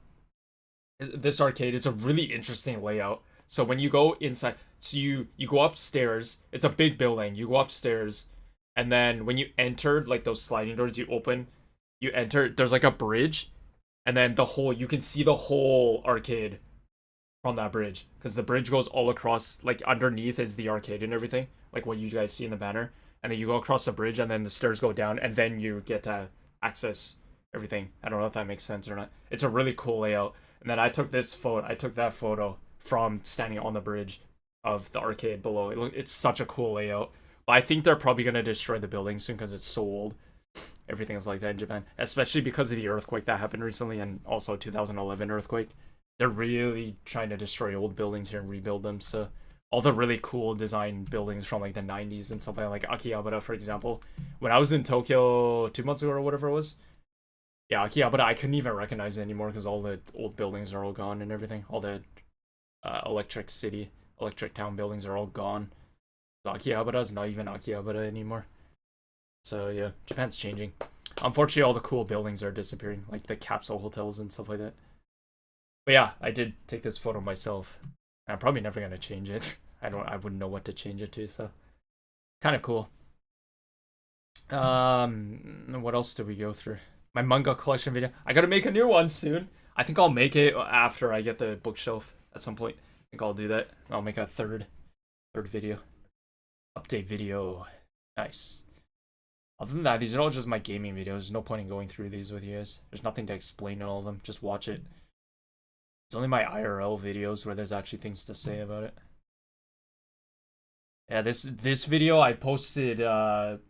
this arcade, it's a really interesting layout. So when you go inside, so you go upstairs. It's a big building. You go upstairs, and then when you enter, like those sliding doors, you open, you enter. There's like a bridge, and then you can see the whole arcade from that bridge because the bridge goes all across. Like underneath is the arcade and everything, like what you guys see in the banner. And then you go across the bridge, and then the stairs go down, and then you get to access everything. I don't know if that makes sense or not. It's a really cool layout. And then I took that photo from standing on the bridge of the arcade below. It's such a cool layout. But I think they're probably gonna destroy the building soon because it's so old. Everything's like that in Japan, especially because of the earthquake that happened recently and also 2011 earthquake. They're really trying to destroy old buildings here and rebuild them. So all the really cool design buildings from like the 90s and stuff like Akihabara, for example. When I was in Tokyo 2 months ago or whatever it was, yeah, Akihabara, I couldn't even recognize it anymore because all the old buildings are all gone and everything. All the electric town buildings are all gone. So Akihabara is not even Akihabara anymore. So yeah, Japan's changing. Unfortunately, all the cool buildings are disappearing, like the capsule hotels and stuff like that. But yeah, I did take this photo myself. I'm probably never gonna change it. I wouldn't know what to change it to, so kind of cool. What else did we go through? My manga collection video. I gotta make a new one soon. I think I'll make it after I get the bookshelf at some point. I think I'll do that. I'll make a third video. Update video. Nice. Other than that, these are all just my gaming videos. There's no point in going through these with you guys. There's nothing to explain in all of them. Just watch it. It's only my IRL videos where there's actually things to say about it. Yeah, this video I posted on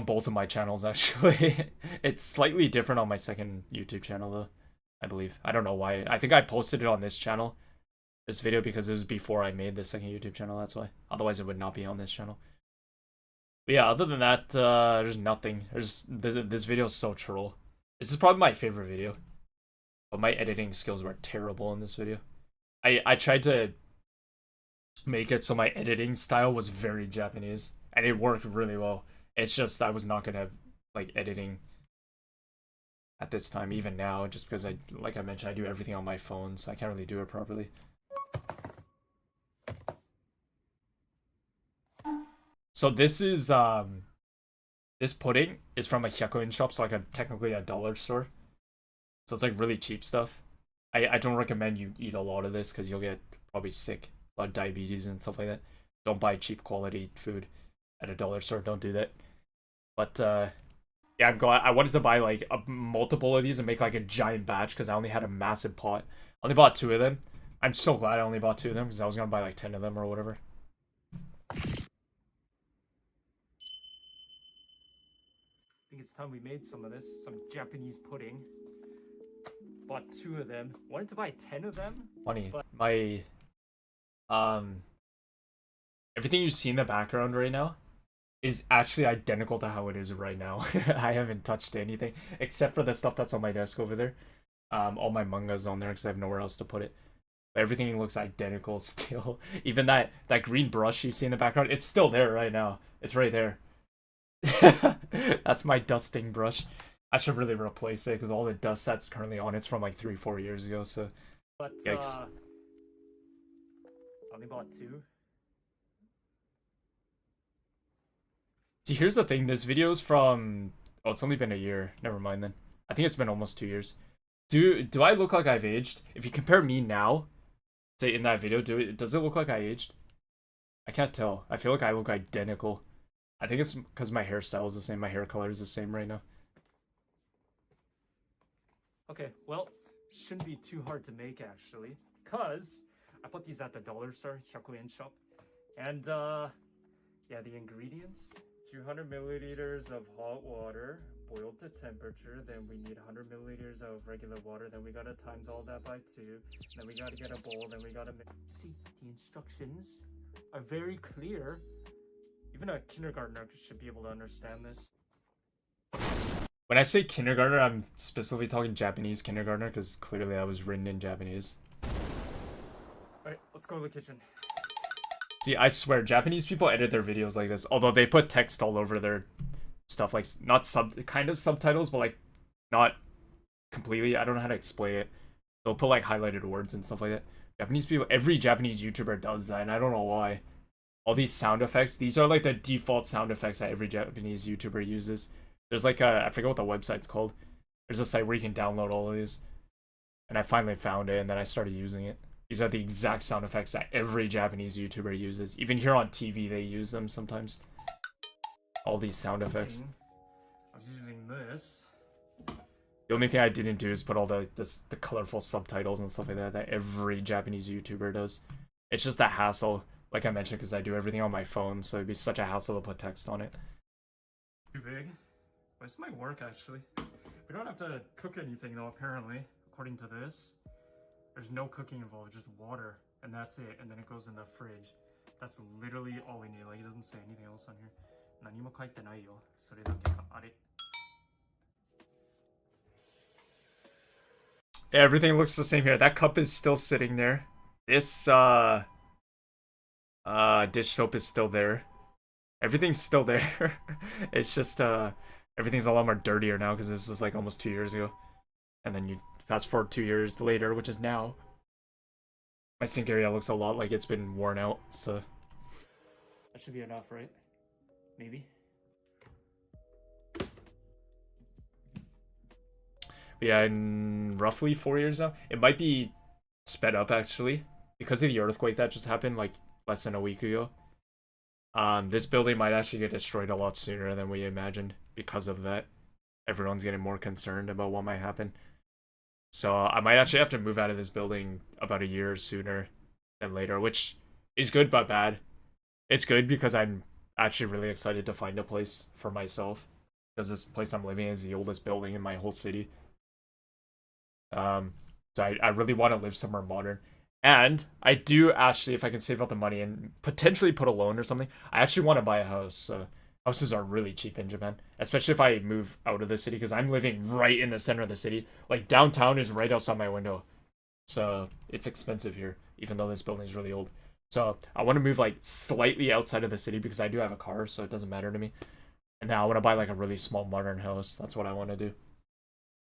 both of my channels actually. It's slightly different on my second YouTube channel though, I believe. I don't know why. I think I posted it on this channel, this video, because it was before I made the second YouTube channel, that's why. Otherwise it would not be on this channel. But yeah, other than that, there's nothing. This video is so troll. This is probably my favorite video. But my editing skills were terrible in this video. I tried to make it so my editing style was very Japanese, and it worked really well. It's just I was not gonna like editing at this time, even now, just because like I mentioned, I do everything on my phone, so I can't really do it properly. So this is this pudding is from a hyakuin shop, so like technically a dollar store. So it's like really cheap stuff. I don't recommend you eat a lot of this because you'll get probably sick, a lot of diabetes and stuff like that. Don't buy cheap quality food at a dollar store. Don't do that. But yeah, I'm glad. I wanted to buy like multiple of these and make like a giant batch because I only had a massive pot. I only bought 2 of them. I'm so glad I only bought 2 of them because I was gonna buy like 10 of them or whatever. I think it's time we made some of this. Some Japanese pudding. Bought 2 of them. Wanted to buy 10 of them. Funny. But my everything you see in the background right now is actually identical to how it is right now. I haven't touched anything except for the stuff that's on my desk over there. All my manga's on there because I have nowhere else to put it. But everything looks identical still. Even that green brush you see in the background, it's still there right now. It's right there. That's my dusting brush. I should really replace it because all the dust that's currently on it's from like 3-4 years ago. So, but yikes. I only bought 2. See, here's the thing. This video's from... Oh, it's only been a year. Never mind then. I think it's been almost 2 years. Do I look like I've aged? If you compare me now, say in that video, does it look like I aged? I can't tell. I feel like I look identical. I think it's because my hairstyle is the same. My hair color is the same right now. Okay, well, shouldn't be too hard to make actually, because I put these at the dollar store, 100yen shop. And yeah, the ingredients: 200 milliliters of hot water, boiled to temperature. Then we need 100 milliliters of regular water. Then we gotta times all that by 2. Then we gotta get a bowl. Then we gotta see, the instructions are very clear. Even a kindergartner should be able to understand this. When I say kindergartner, I'm specifically talking Japanese kindergartner because clearly I was written in Japanese. Alright, let's go to the kitchen. See, I swear, Japanese people edit their videos like this, although they put text all over their stuff, like, not kind of subtitles, but, like, not completely. I don't know how to explain it. They'll put, like, highlighted words and stuff like that. Japanese people, every Japanese YouTuber does that, and I don't know why. All these sound effects, these are, like, the default sound effects that every Japanese YouTuber uses. There's, like, I forget what the website's called. There's a site where you can download all of these. And I finally found it, and then I started using it. These are the exact sound effects that every Japanese YouTuber uses. Even here on TV, they use them sometimes. All these sound effects. I was using this. The only thing I didn't do is put all the colorful subtitles and stuff like that that every Japanese YouTuber does. It's just a hassle, like I mentioned, because I do everything on my phone, so it'd be such a hassle to put text on it. Too big? But this might work, actually. We don't have to cook anything, though, apparently, according to this. There's no cooking involved, just water, and that's it, and then it goes in the fridge. That's literally all we need. Like, it doesn't say anything else on here. 何も書いてないよ。それだけか。あれ? Everything looks the same here. That cup is still sitting there. This dish soap is still there. Everything's still there. It's just everything's a lot more dirtier now because this was like almost 2 years ago. And then you fast forward 2 years later, which is now. My sink area looks a lot like it's been worn out, so that should be enough, right? Maybe. But yeah, in roughly 4 years now, it might be sped up actually because of the earthquake that just happened like less than a week ago. This building might actually get destroyed a lot sooner than we imagined because of that. Everyone's getting more concerned about what might happen. So I might actually have to move out of this building about a year sooner than later, which is good but bad. It's good because I'm actually really excited to find a place for myself, because this place I'm living in is the oldest building in my whole city. So I really want to live somewhere modern. And I do actually, if I can save up the money and potentially put a loan or something, I actually want to buy a house. Houses are really cheap in Japan, especially if I move out of the city, because I'm living right in the center of the city. Like, downtown is right outside my window. So it's expensive here, even though this building is really old. So I want to move, like, slightly outside of the city because I do have a car, so it doesn't matter to me. And now I want to buy, like, a really small modern house. That's what I want to do.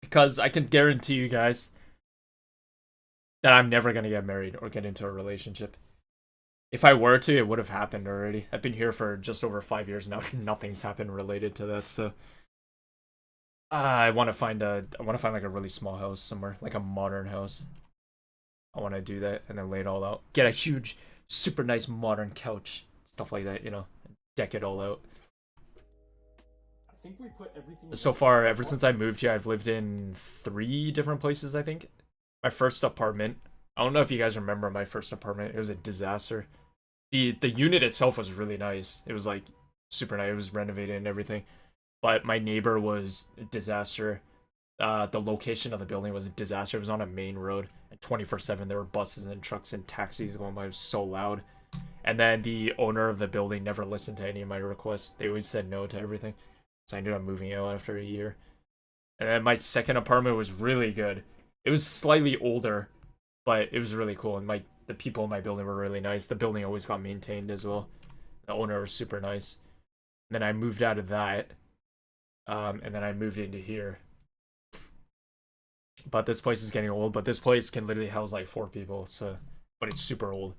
Because I can guarantee you guys that I'm never going to get married or get into a relationship. If I were to, it would have happened already. I've been here for just over 5 years now. Nothing's happened related to that, so I want to find like a really small house somewhere, like a modern house. I want to do that and then lay it all out. Get a huge, super nice modern couch, stuff like that, you know, deck it all out. I think we put everything. So far, ever since I moved here, I've lived in 3 different places, I think. My first apartment, I don't know if you guys remember my first apartment. It was a disaster. The unit itself was really nice. It was like super nice. It was renovated and everything. But my neighbor was a disaster. The location of the building was a disaster. It was on a main road. And 24/7 there were buses and trucks and taxis going by. It was so loud. And then the owner of the building never listened to any of my requests. They always said no to everything. So I ended up moving out after a year. And then my second apartment was really good. It was slightly older, but it was really cool. And the people in my building were really nice. The building always got maintained as well. The owner was super nice. And then I moved out of that. And then I moved into here. But this place is getting old. But this place can literally house like 4 people. But it's super old.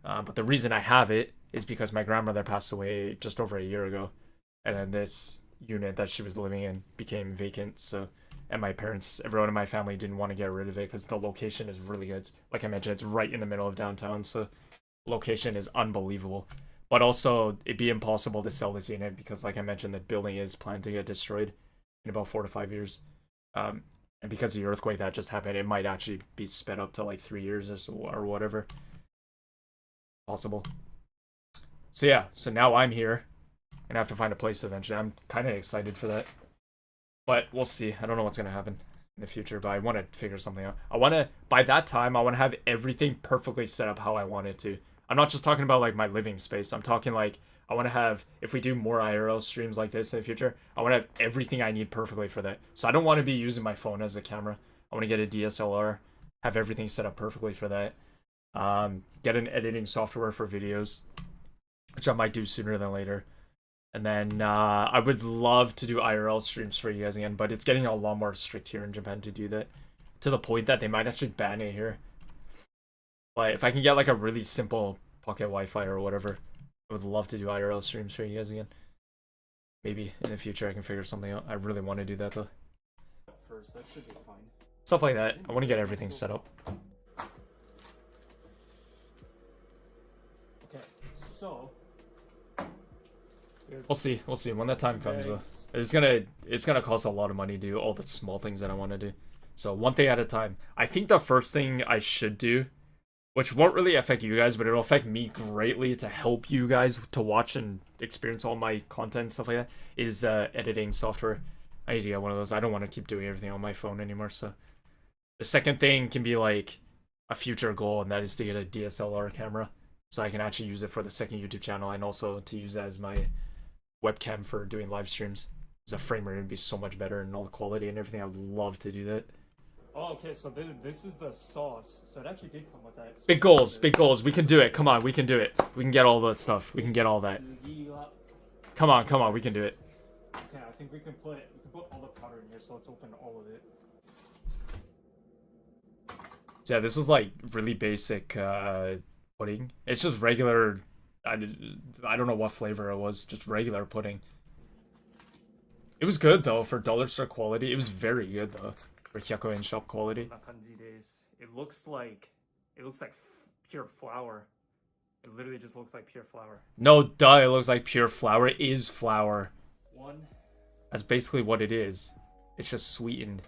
But the reason I have it is because my grandmother passed away just over a year ago. And then this unit that she was living in became vacant. And my parents, everyone in my family didn't want to get rid of it because the location is really good. Like I mentioned, it's right in the middle of downtown, so location is unbelievable. But also, it'd be impossible to sell this unit because, like I mentioned, the building is planned to get destroyed in about 4 to 5 years. And because of the earthquake that just happened, it might actually be sped up to like 3 years or whatever. possible. So yeah, so now I'm here. And I have to find a place eventually. I'm kind of excited for that. But we'll see. I don't know what's going to happen in the future, but I want to figure something out. I want to, by that time, I want to have everything perfectly set up how I want it to. I'm not just talking about like my living space. I'm talking like, I want to have, if we do more IRL streams like this in the future, I want to have everything I need perfectly for that. So I don't want to be using my phone as a camera. I want to get a DSLR, have everything set up perfectly for that. Get an editing software for videos, which I might do sooner than later. And then I would love to do IRL streams for you guys again, but it's getting a lot more strict here in Japan to do that. To the point that they might actually ban it here. But if I can get like a really simple pocket Wi-Fi or whatever, I would love to do IRL streams for you guys again. Maybe in the future I can figure something out. I really want to do that though. First, that should be fine. Stuff like that. I want to get everything set up. Okay, so We'll see. We'll see when that time comes though. It's gonna cost a lot of money to do all the small things that I want to do. So one thing at a time. I think the first thing I should do, which won't really affect you guys, but it'll affect me greatly to help you guys to watch and experience all my content and stuff like that, is editing software. I need to get one of those. I don't want to keep doing everything on my phone anymore. So the second thing can be like a future goal, and that is to get a DSLR camera, so I can actually use it for the second YouTube channel, and also to use it as my webcam for doing live streams. Because the frame rate would be so much better and all the quality and everything. I'd love to do that. Oh, okay, so this is the sauce. So it actually did come with that. Big goals, big goals. We can do it. Come on, we can do it. We can get all that stuff. We can get all that. Come on, we can do it. Okay, I think we can put all the powder in here, so let's open all of it. So yeah, this was like really basic pudding. It's just regular. I don't know what flavor it was. Just regular pudding. It was good though for dollar store quality. It was very good though for 100 yen shop quality. It looks like pure flour. It literally just looks like pure flour. No, duh. It looks like pure flour. It is flour. One. That's basically what it is. It's just sweetened.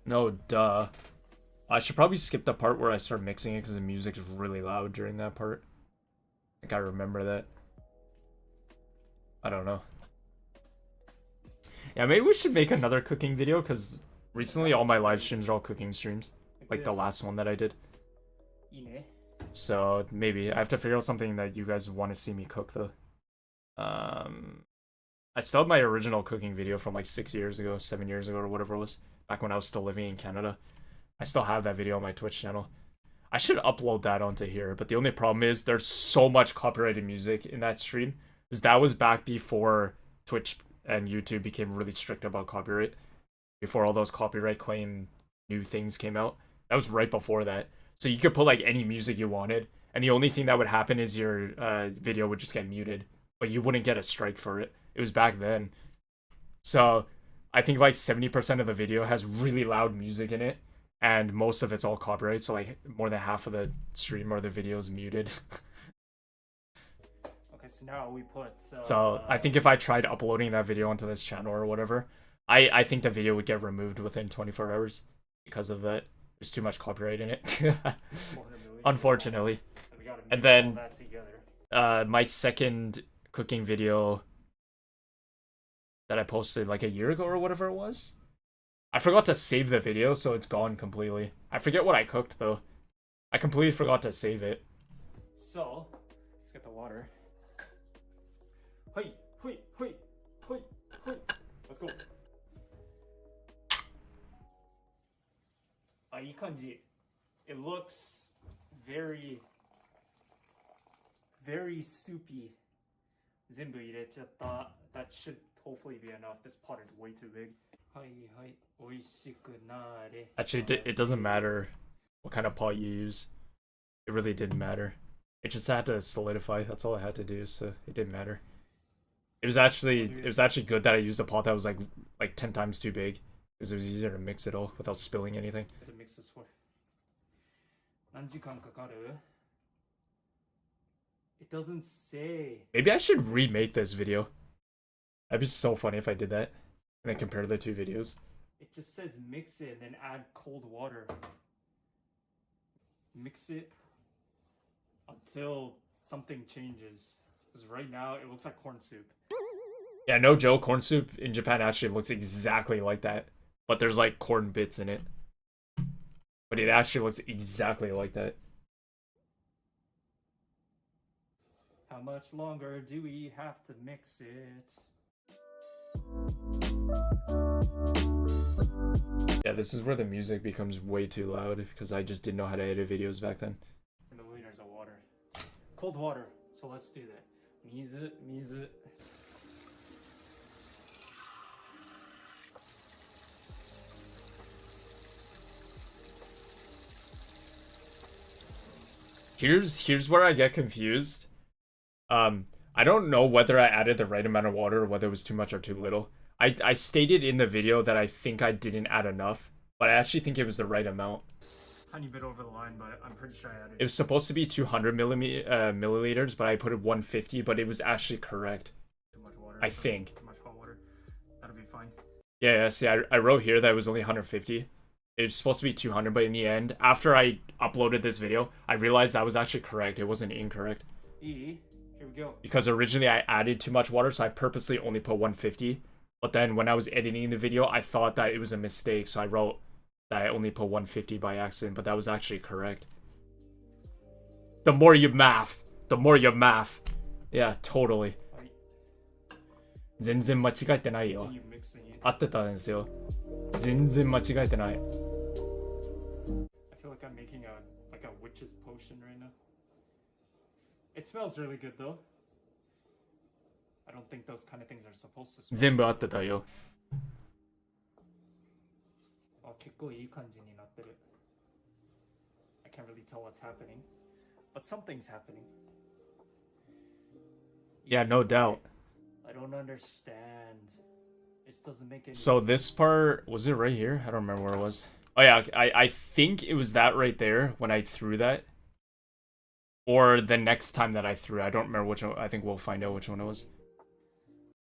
No, duh. I should probably skip the part where I start mixing it because the music is really loud during that part. I think I remember that. I don't know. Yeah, maybe we should make another cooking video because recently all my live streams are all cooking streams. Like the last one that I did. So maybe I have to figure out something that you guys want to see me cook though. I still have my original cooking video from like 6 years ago, 7 years ago, or whatever it was. Back when I was still living in Canada. I still have that video on my Twitch channel. I should upload that onto here, but the only problem is there's so much copyrighted music in that stream. Because that was back before Twitch and YouTube became really strict about copyright. Before all those copyright claim new things came out. That was right before that. So you could put like any music you wanted, and the only thing that would happen is your video would just get muted. But you wouldn't get a strike for it. It was back then. So I think like 70% of the video has really loud music in it, and most of it's all copyright, so like more than half of the stream or the video is muted. Okay, so now we put... so I think if I tried uploading that video onto this channel or whatever, I think the video would get removed within 24 hours because of that. There's too much copyright in it. Unfortunately. And then my second cooking video that I posted like a year ago or whatever it was. I forgot to save the video, so it's gone completely. I forget what I cooked though. I completely forgot to save it. So, let's get the water. Hoi, hoi, hoi, hoi, hoi. Let's go. あ、いい感じ. It looks very soupy. 全部入れちゃった. That should hopefully be enough. This pot is way too big. はいはい、美味しくなれ. Actually, it doesn't matter what kind of pot you use. It really didn't matter. It just had to solidify. That's all I had to do, so it didn't matter. It was actually good that I used a pot that was like 10 times too big, because it was easier to mix it all without spilling anything. To mix this for. 何時間かかる? It doesn't say. Maybe I should remake this video. That'd be so funny if I did that and then compare the two videos. It just says mix it and then add cold water. Mix it until something changes. Because right now it looks like corn soup. Yeah, no joke, corn soup in Japan actually looks exactly like that. But there's like corn bits in it. But it actually looks exactly like that. How much longer do we have to mix it? Yeah, this is where the music becomes way too loud because I just didn't know how to edit videos back then. Milliliters of water. Cold water. So let's do that. Mizu. Here's where I get confused. I don't know whether I added the right amount of water or whether it was too much or too little. I stated in the video that I think I didn't add enough, but I actually think it was the right amount. Tiny bit over the line, but I'm pretty sure I added. It was supposed to be 200 milliliters, but I put it 150, but it was actually correct. Too much water. I think. Too much hot water. That'll be fine. Yeah, see, I wrote here that it was only 150. It was supposed to be 200, but in the end, after I uploaded this video, I realized that was actually correct. It wasn't incorrect. Here we go. Because originally I added too much water, so I purposely only put 150. But then when I was editing the video, I thought that it was a mistake, so I wrote that I only put 150 by accident, but that was actually correct. The more you math, the more you math. Yeah, totally. 全然間違えてないよ。合ってたんですよ。全然間違えてない。I feel like I'm making a witch's potion right now. It smells really good though. I don't think those kind of things are supposed to smell. 全部合ってたよ。あ、結構いい感じになってる。I can't really tell what's happening, but something's happening. Yeah, no doubt. I don't understand. It doesn't make any sense. So this part, was it right here? I don't remember where it was. Oh yeah, I think it was that right there when I threw that. Or the next time that I threw. I don't remember which one. I think we'll find out which one it was.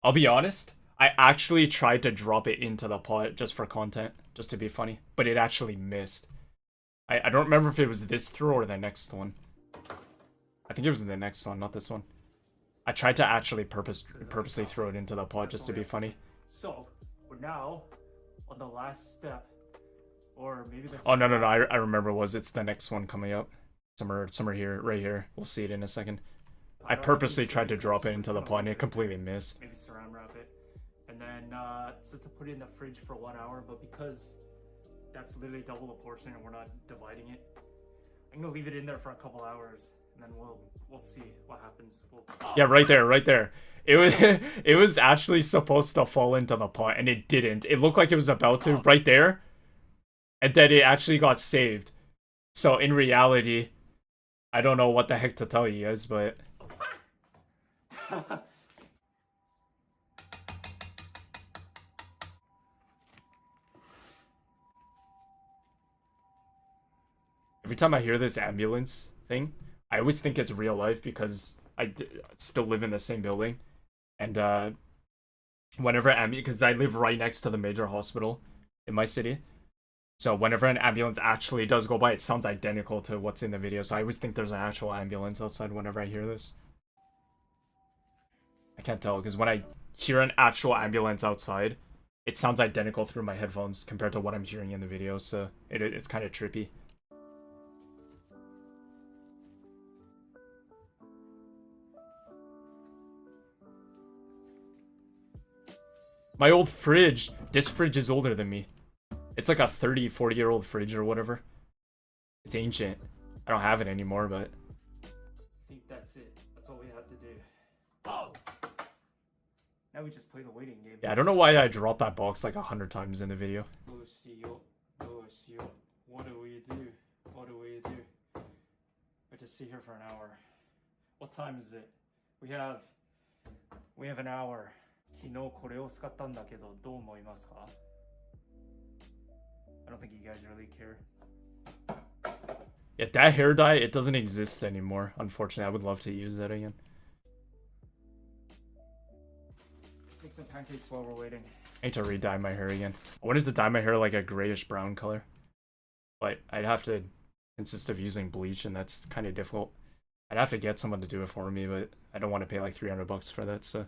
I'll be honest. I actually tried to drop it into the pot just for content. Just to be funny. But it actually missed. I don't remember if it was this throw or the next one. I think it was the next one, not this one. I tried to actually purposely throw it into the pot just to be funny. So, we're now on the last step. Or maybe that's... Oh, no. I remember it's the next one coming up. Somewhere here, right here. We'll see it in a second. I purposely tried to drop it into the pot and it completely missed. Maybe saran wrap it. And then, so to put it in the fridge for 1 hour, but because that's literally double the portion and we're not dividing it, I'm gonna leave it in there for a couple hours and then we'll see what happens. Yeah, right there. It was actually supposed to fall into the pot and it didn't. It looked like it was about to right there. And then it actually got saved. So in reality, I don't know what the heck to tell you guys, but... Every time I hear this ambulance thing, I always think it's real life because I still live in the same building. And whenever because I live right next to the major hospital in my city. So whenever an ambulance actually does go by, it sounds identical to what's in the video. So I always think there's an actual ambulance outside whenever I hear this. I can't tell, because when I hear an actual ambulance outside, it sounds identical through my headphones compared to what I'm hearing in the video. So it's kind of trippy. My old fridge. This fridge is older than me. It's like a 40-year-old fridge or whatever. It's ancient. I don't have it anymore, but... I think that's it. That's all we have to do. Oh. Now we just play the waiting game. Yeah, I don't know why I dropped that box like 100 times in the video. What do we do? We just sit here for an hour. What time is it? We have an hour. 昨日これを使ったんだけどどう思いますか? I don't think you guys really care. Yeah, that hair dye, it doesn't exist anymore. Unfortunately, I would love to use that again. Make some pancakes while we're waiting. I need to re-dye my hair again. I wanted to dye my hair like a grayish brown color, but I'd have to consist of using bleach, and that's kind of difficult. I'd have to get someone to do it for me, but I don't want to pay like $300 for that, so.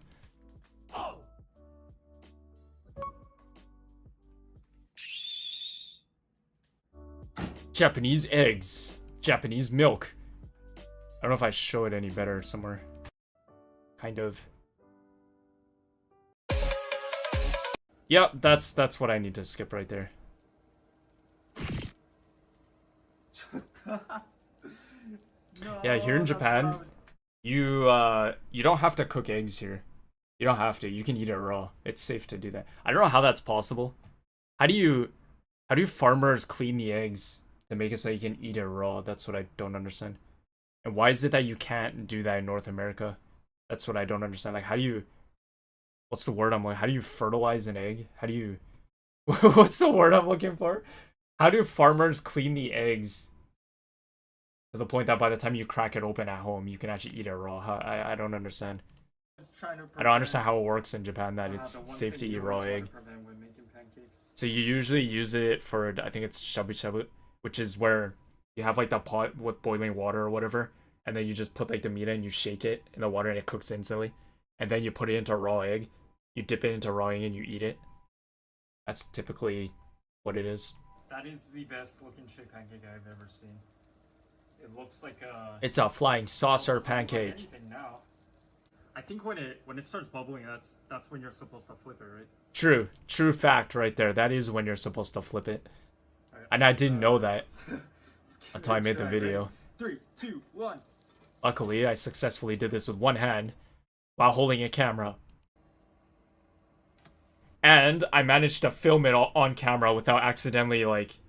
Japanese eggs. Japanese milk. I don't know if I show it any better somewhere. Kind of. Yep, that's what I need to skip right there. Yeah, here in Japan, you don't have to cook eggs here. You don't have to. You can eat it raw. It's safe to do that. I don't know how that's possible. How do farmers clean the eggs to make it so you can eat it raw? That's what I don't understand. And why is it that you can't do that in North America? That's what I don't understand. Like, how do you... What's the word I'm like? How do you fertilize an egg? How do you... What's the word I'm looking for? How do farmers clean the eggs to the point that by the time you crack it open at home, you can actually eat it raw? I don't understand. I don't understand how it works in Japan that it's safe to eat raw egg. So you usually use it for, I think it's shabu shabu, which is where you have like the pot with boiling water or whatever, and then you just put like the meat in and you shake it in the water and it cooks instantly. And then you put it into raw egg. You dip it into raw egg and you eat it. That's typically what it is. That is the best looking shaped pancake I've ever seen. It looks like a... It's a flying saucer pancake. Anything now. I think when it starts bubbling, that's when you're supposed to flip it, right? True fact right there. That is when you're supposed to flip it. Right, and I didn't know that until I made the video. Ready? 3, 2, 1. Luckily, I successfully did this with one hand while holding a camera. And I managed to film it on camera without accidentally, like,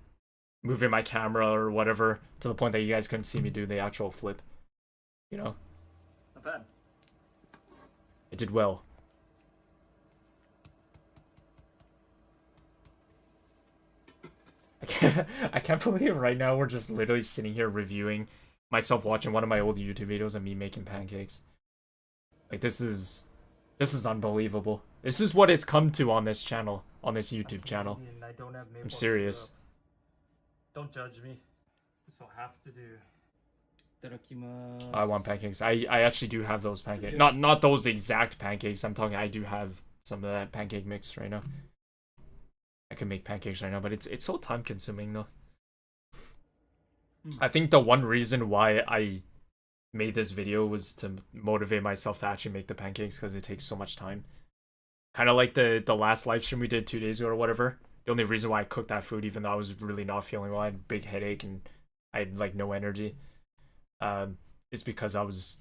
moving my camera or whatever to the point that you guys couldn't see me do the actual flip. You know? Not bad. I did well. I can't believe right now we're just literally sitting here reviewing myself watching one of my old YouTube videos of me making pancakes. Like, this is unbelievable. This is what it's come to on this channel, on this YouTube channel. I don't have maple I'm serious. syrup. Don't judge me. This will have to do. I want pancakes. I actually do have those pancakes. Not those exact pancakes. I'm talking. I do have some of that pancake mix right now. I can make pancakes right now, but it's so time consuming though. I think the one reason why I made this video was to motivate myself to actually make the pancakes because it takes so much time. Kind of like the last live stream we did 2 days ago or whatever. The only reason why I cooked that food, even though I was really not feeling well, I had a big headache and I had like no energy, is because I was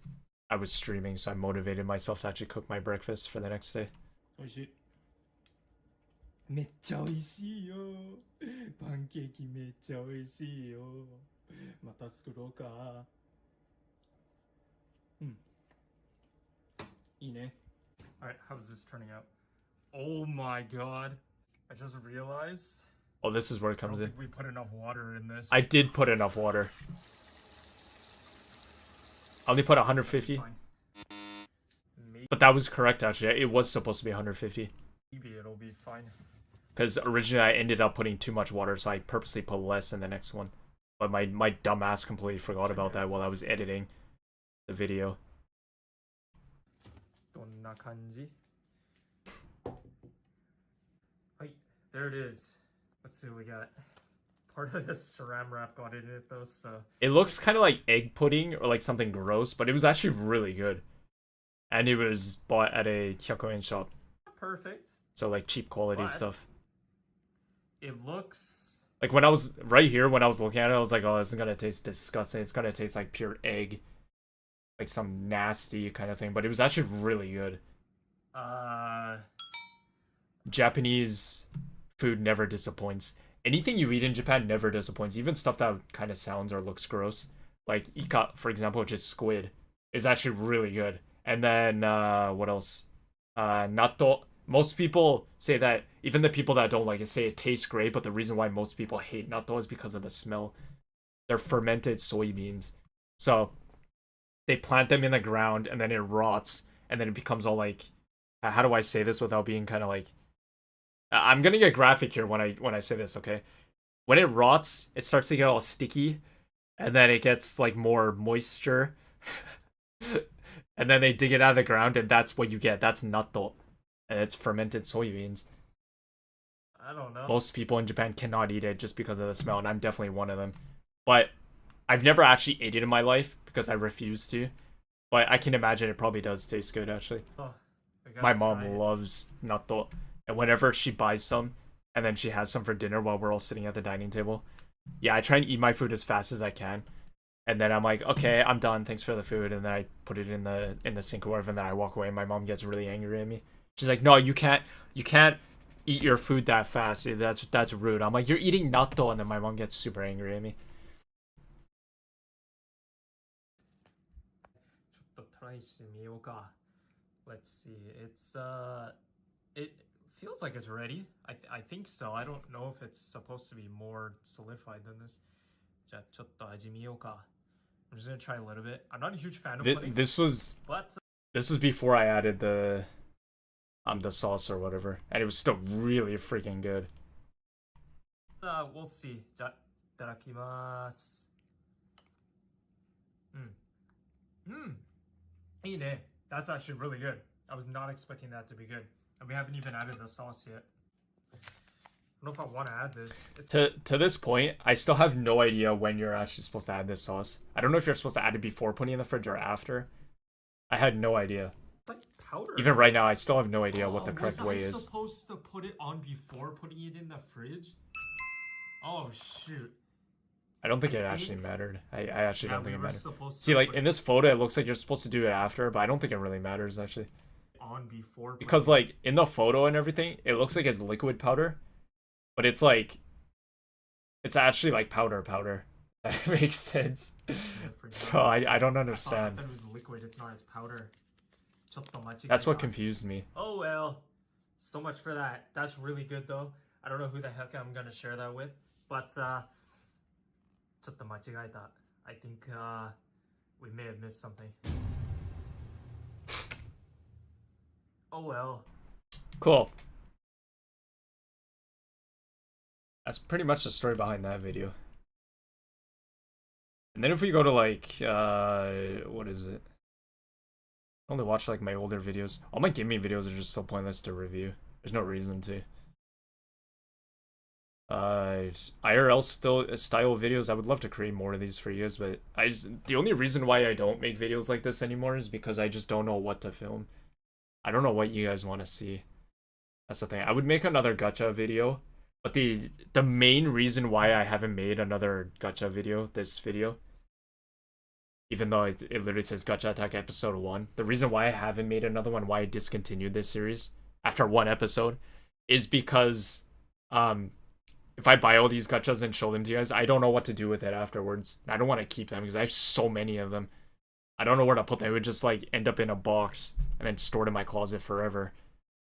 streaming, so I motivated myself to actually cook my breakfast for the next day. めっちゃ美味しいよ。パンケーキめっちゃ美味しいよ。また作ろうか。いいね。Alright, how's this turning out? Oh my god. I just realized. Oh, this is where it comes in. We put enough water in this. I did put enough water. I only put 150. But that was correct, actually. It was supposed to be 150. Maybe it'll be fine. Because originally I ended up putting too much water, so I purposely put less in the next one. But my dumb ass completely forgot about that while I was editing the video. どんな感じ? There it is. Let's see what we got. Part of this saran wrap got in it though, so... It looks kind of like egg pudding or like something gross, but it was actually really good. And it was bought at a 100 yen shop. Perfect. So like cheap quality stuff. It looks... Like when I was right here, when I was looking at it, I was like, oh, this is gonna taste disgusting. It's gonna taste like pure egg. Like some nasty kind of thing, but it was actually really good. Japanese food never disappoints. Anything you eat in Japan never disappoints. Even stuff that kind of sounds or looks gross. Like ika, for example, which is squid, is actually really good. And then, what else? Natto. Most people say that, even the people that don't like it say it tastes great, but the reason why most people hate natto is because of the smell. They're fermented soybeans. So, they plant them in the ground, and then it rots, and then it becomes all like... How do I say this without being kind of like... I'm gonna get graphic here when I say this, okay? When it rots, it starts to get all sticky, and then it gets like more moisture. And then they dig it out of the ground, and that's what you get. That's natto. And it's fermented soybeans. I don't know. Most people in Japan cannot eat it just because of the smell, and I'm definitely one of them. But I've never actually ate it in my life because I refuse to. But I can imagine it probably does taste good, actually. Oh, My mom loves natto. And whenever she buys some, and then she has some for dinner while we're all sitting at the dining table, yeah, I try and eat my food as fast as I can. And then I'm like, okay, I'm done. Thanks for the food. And then I put it in the sink or whatever, and then I walk away. And my mom gets really angry at me. She's like, no, you can't eat your food that fast. That's rude. I'm like, you're eating natto, and then my mom gets super angry at me. ちょっとトライしてみようか。Let's see. It feels like it's ready. I think so. I don't know if it's supposed to be more solidified than this. じゃあちょっと味見ようか. I'm just gonna try a little bit. I'm not a huge fan of pudding. This was before I added the sauce or whatever, and it was still really freaking good. We'll see. じゃあいただきます. That's actually really good. I was not expecting that to be good. And we haven't even added the sauce yet. I don't know if I want to add this. To this point, I still have no idea when you're actually supposed to add this sauce. I don't know if you're supposed to add it before putting it in the fridge or after. I had no idea. It's like powder. Even right now, I still have no idea what the correct way is. Was I supposed to put it on before putting it in the fridge? Oh, shoot. I don't think it actually mattered. I actually don't think it mattered. See, like, in this photo, it looks like you're supposed to do it after, but I don't think it really matters, actually. On before. Because, like, in the photo and everything, it looks like it's liquid powder. But it's like... It's actually, like, powder. That makes sense. So, I don't understand. I thought it was liquid, it's not, it's powder. That's what confused me. Oh, well. So much for that. That's really good, though. I don't know who the heck I'm gonna share that with. But, ちょっと間違えた. I think we may have missed something. Oh well. Cool. That's pretty much the story behind that video. And then if we go to like what is it? I only watch like my older videos. All my gaming videos are just so pointless to review. There's no reason to. IRL style videos, I would love to create more of these for you guys, but the only reason why I don't make videos like this anymore is because I just don't know what to film. I don't know what you guys want to see. That's the thing. I would make another gacha video, but the main reason why I haven't made another gacha video, this video, even though it literally says Gacha Attack episode 1, the reason why I haven't made another one, why I discontinued this series after one episode, is because if I buy all these gachas and show them to you guys, I don't know what to do with it afterwards. I don't want to keep them because I have so many of them. I don't know where to put them. It would just like end up in a box and then stored in my closet forever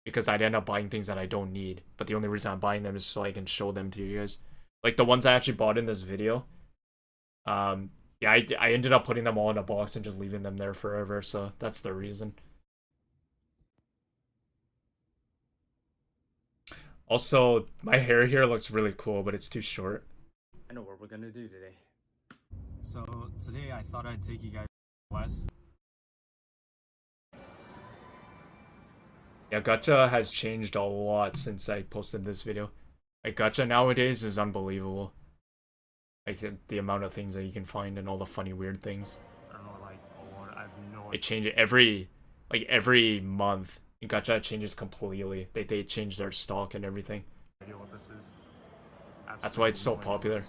because I'd end up buying things that I don't need. But the only reason I'm buying them is so I can show them to you guys. Like the ones I actually bought in this video. Yeah, I ended up putting them all in a box and just leaving them there forever. So that's the reason. Also, my hair here looks really cool, but it's too short. I know what we're gonna do today. So today I thought I'd take you guys west. Yeah, gacha has changed a lot since I posted this video. Like gacha nowadays is unbelievable. Like the amount of things that you can find and all the funny weird things. I don't know, like I have no idea. It changes every month. Gacha changes completely. They change their stock and everything. I know what this is. That's why it's so popular.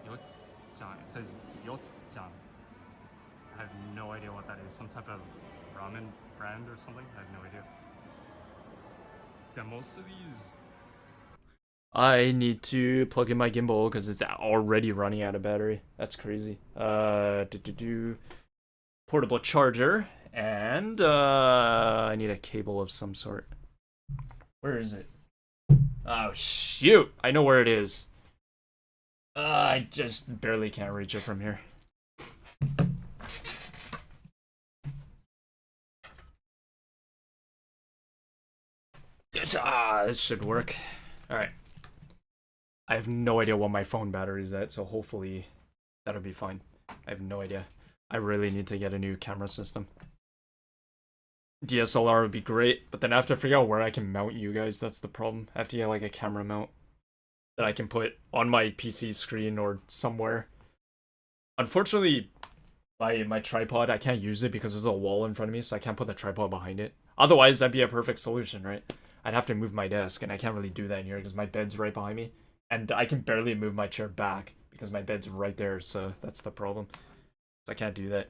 Yo-chan. It says Yo-chan. I have no idea what that is. Some type of ramen brand or something? I have no idea. So most of these... I need to plug in my gimbal because it's already running out of battery. That's crazy. Portable charger. And I need a cable of some sort. Where is it? Oh shoot! I know where it is. I just barely can't reach it from here. This should work. Alright. I have no idea what my phone battery is at, so hopefully that'll be fine. I have no idea. I really need to get a new camera system. DSLR would be great, but then I have to figure out where I can mount you guys. That's the problem. I have to get like a camera mount that I can put on my PC screen or somewhere. Unfortunately, my tripod, I can't use it because there's a wall in front of me, so I can't put the tripod behind it. Otherwise, that'd be a perfect solution, right? I'd have to move my desk, and I can't really do that in here because my bed's right behind me. And I can barely move my chair back because my bed's right there, so that's the problem. So I can't do that.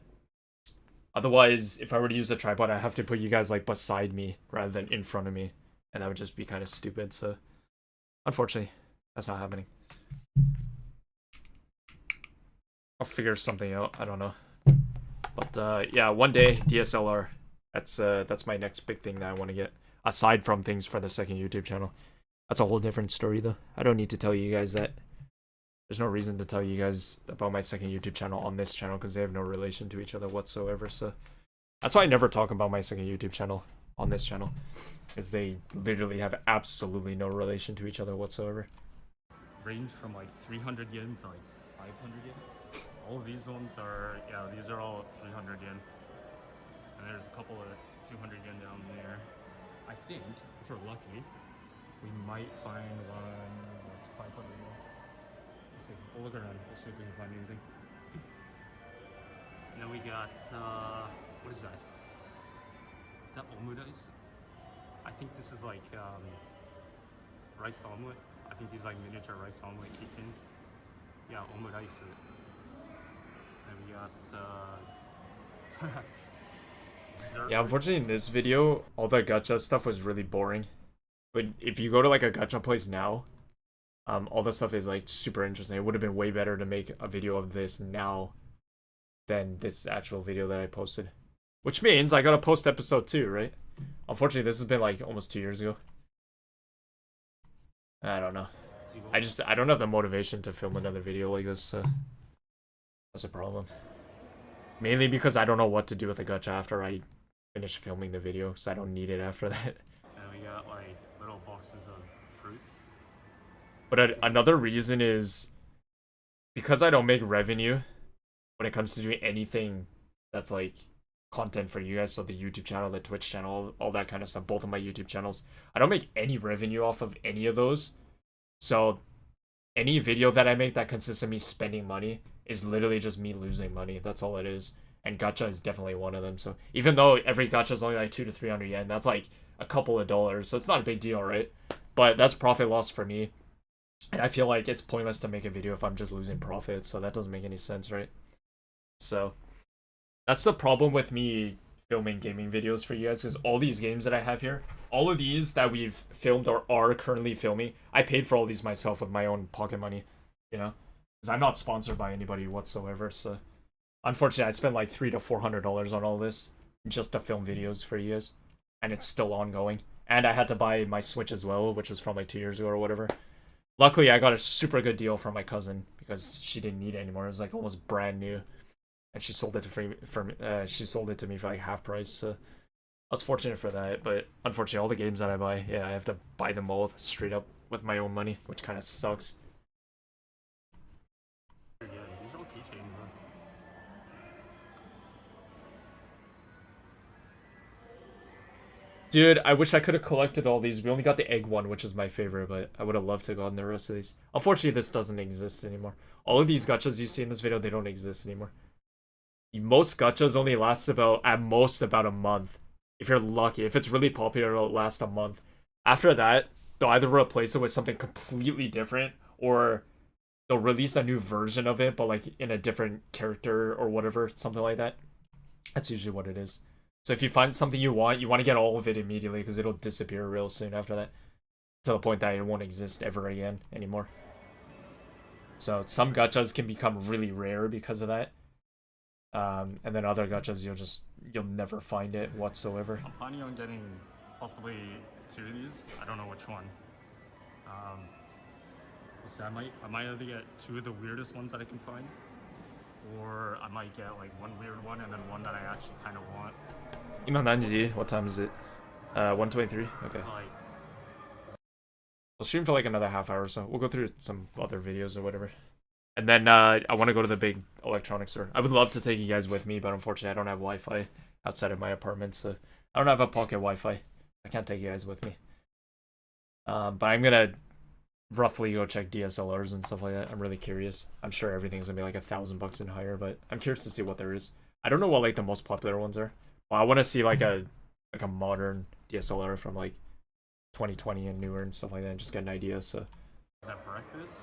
Otherwise, if I were to use a tripod, I have to put you guys like beside me rather than in front of me. And that would just be kind of stupid, so unfortunately, that's not happening. I'll figure something out, I don't know. But yeah, one day, DSLR. That's my next big thing that I want to get. Aside from things for the second YouTube channel. That's a whole different story though. I don't need to tell you guys that. There's no reason to tell you guys about my second YouTube channel on this channel because they have no relation to each other whatsoever. So that's why I never talk about my second YouTube channel on this channel. Because they literally have absolutely no relation to each other whatsoever. Range from like 300 yen to like 500 yen. All of these ones are, yeah, these are all 300 yen. And there's a couple of 200 yen down there. I think, if we're lucky, we might find one that's 500 yen. Let's see, we'll look around, we'll see if we can find anything. And then we got, what is that? Is that omurice? I think this is like rice omelet. I think these like miniature rice omelet keychains. Yeah, omurice. And we got, yeah, unfortunately in this video, all the gacha stuff was really boring. But if you go to like a gacha place now, all the stuff is like super interesting. It would have been way better to make a video of this now than this actual video that I posted. Which means I gotta post episode 2, right? Unfortunately, this has been like almost 2 years ago. I don't know. I don't have the motivation to film another video like this, so that's a problem. Mainly because I don't know what to do with the gacha after I finish filming the video, because I don't need it after that. And we got like little boxes of fruits. But another reason is because I don't make revenue when it comes to doing anything that's like content for you guys, so the YouTube channel, the Twitch channel, all that kind of stuff, both of my YouTube channels. I don't make any revenue off of any of those. So any video that I make that consists of me spending money is literally just me losing money. That's all it is. And gacha is definitely one of them. So even though every gacha is only like 200 to 300 yen, that's like a couple of dollars. So it's not a big deal, right? But that's profit loss for me. And I feel like it's pointless to make a video if I'm just losing profit. So that doesn't make any sense, right? So that's the problem with me filming gaming videos for you guys, because all these games that I have here, all of these that we've filmed or are currently filming, I paid for all these myself with my own pocket money, you know? Because I'm not sponsored by anybody whatsoever, so unfortunately I spent like $300 to $400 on all this just to film videos for you guys, and it's still ongoing. And I had to buy my Switch as well, which was from like 2 years ago or whatever. Luckily I got a super good deal from my cousin because she didn't need it anymore. It was like almost brand new. And she sold it she sold it to me for like half price, so I was fortunate for that. But unfortunately, all the games that I buy, yeah, I have to buy them all straight up with my own money, which kind of sucks. Yeah, these are all keychains though. Dude, I wish I could have collected all these. We only got the egg one, which is my favorite, but I would have loved to have gotten the rest of these. Unfortunately, this doesn't exist anymore. All of these gachas you see in this video, they don't exist anymore. Most gachas only last at most about a month. If you're lucky. If it's really popular, it'll last a month. After that, they'll either replace it with something completely different, or they'll release a new version of it, but like in a different character or whatever, something like that. That's usually what it is. So if you find something you want to get all of it immediately, because it'll disappear real soon after that. To the point that it won't exist ever again anymore. So some gachas can become really rare because of that. And then other gachas, you'll never find it whatsoever. I'm planning on getting possibly 2 of these. I don't know which one. We'll see. I might either get 2 of the weirdest ones that I can find, or I might get like one weird one and then one that I actually kind of want. What time is it? 1:23. Okay. It's like I'll stream for like another half hour or so. We'll go through some other videos or whatever. And then I want to go to the big electronics store. I would love to take you guys with me, but unfortunately I don't have Wi-Fi outside of my apartment, so I don't have a pocket Wi-Fi. I can't take you guys with me. But I'm gonna roughly go check DSLRs and stuff like that. I'm really curious. I'm sure everything's gonna be like $1,000 and higher, but I'm curious to see what there is. I don't know what like the most popular ones are. Well, I want to see like a modern DSLR from like 2020 and newer and stuff like that, and just get an idea. So. Is that breakfast?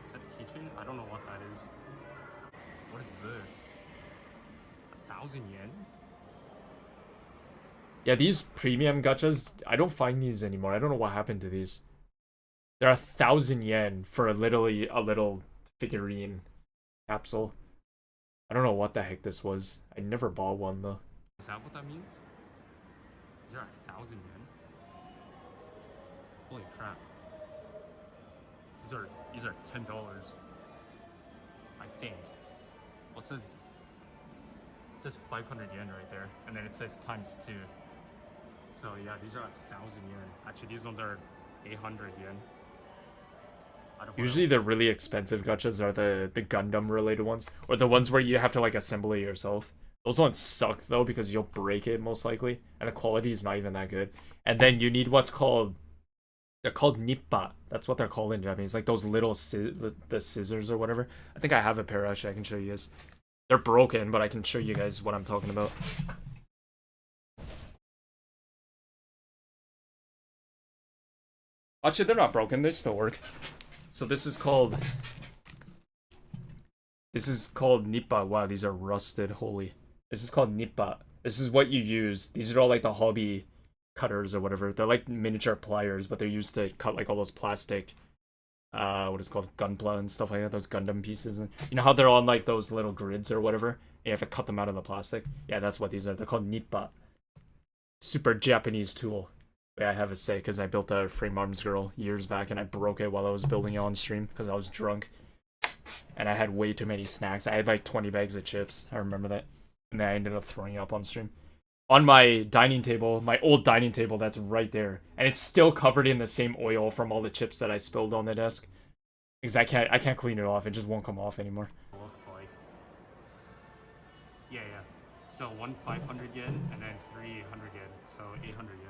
Is that a kitchen? I don't know what that is. What is this? 1,000 yen? Yeah, these premium gachas, I don't find these anymore. I don't know what happened to these. They're 1,000 yen for literally a little figurine capsule. I don't know what the heck this was. I never bought one though. Is that what that means? Is there 1,000 yen? Holy crap. These are $10. I think. What says? It says 500 yen right there, and then it says times 2. So yeah, these are 1,000 yen. Actually, these ones are 800 yen. Usually the really expensive gachas are the Gundam related ones, or the ones where you have to like assemble it yourself. Those ones suck though, because you'll break it most likely, and the quality is not even that good. And then you need what's called, they're called nippa. That's what they're called in Japanese, like those little the scissors or whatever. I think I have a pair actually. I can show you guys. They're broken, but I can show you guys what I'm talking about. Actually, they're not broken. They still work. So this is called nippa. Wow, these are rusted. Holy. This is called nippa. This is what you use. These are all like the hobby cutters or whatever. They're like miniature pliers, but they're used to cut like all those plastic, what is it called, gunpla and stuff like that. Those Gundam pieces. And you know how they're on like those little grids or whatever? You have to cut them out of the plastic. Yeah, that's what these are. They're called nippa. Super Japanese tool. I have a say because I built a frame arms girl years back and I broke it while I was building it on stream because I was drunk and I had way too many snacks. I had like 20 bags of chips. I remember that. And then I ended up throwing up on stream. On my dining table, my old dining table that's right there, and it's still covered in the same oil from all the chips that I spilled on the desk. Because I can't clean it off. It just won't come off anymore. Looks like. Yeah. So 500 yen and then 300 yen. So 800 yen.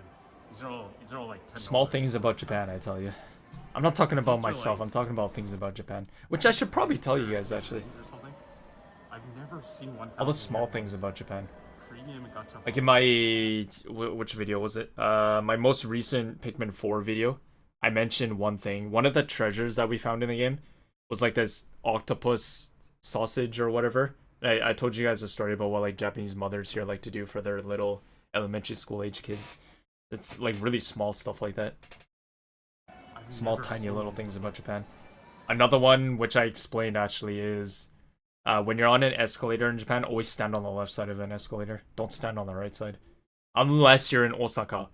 These are all like $10. Small things about Japan, I tell you. I'm not talking about myself. I'm talking about things about Japan, which I should probably tell you guys actually. I've never seen one. All the small things about Japan. Premium gacha. Like in my which video was it? My most recent Pikmin 4 video. I mentioned one thing. One of the treasures that we found in the game was like this octopus sausage or whatever. I told you guys a story about what like Japanese mothers here like to do for their little elementary school age kids. It's like really small stuff like that. Small, tiny little things about Japan. Another one, which I explained actually, is when you're on an escalator in Japan, always stand on the left side of an escalator. Don't stand on the right side. Unless you're in Osaka.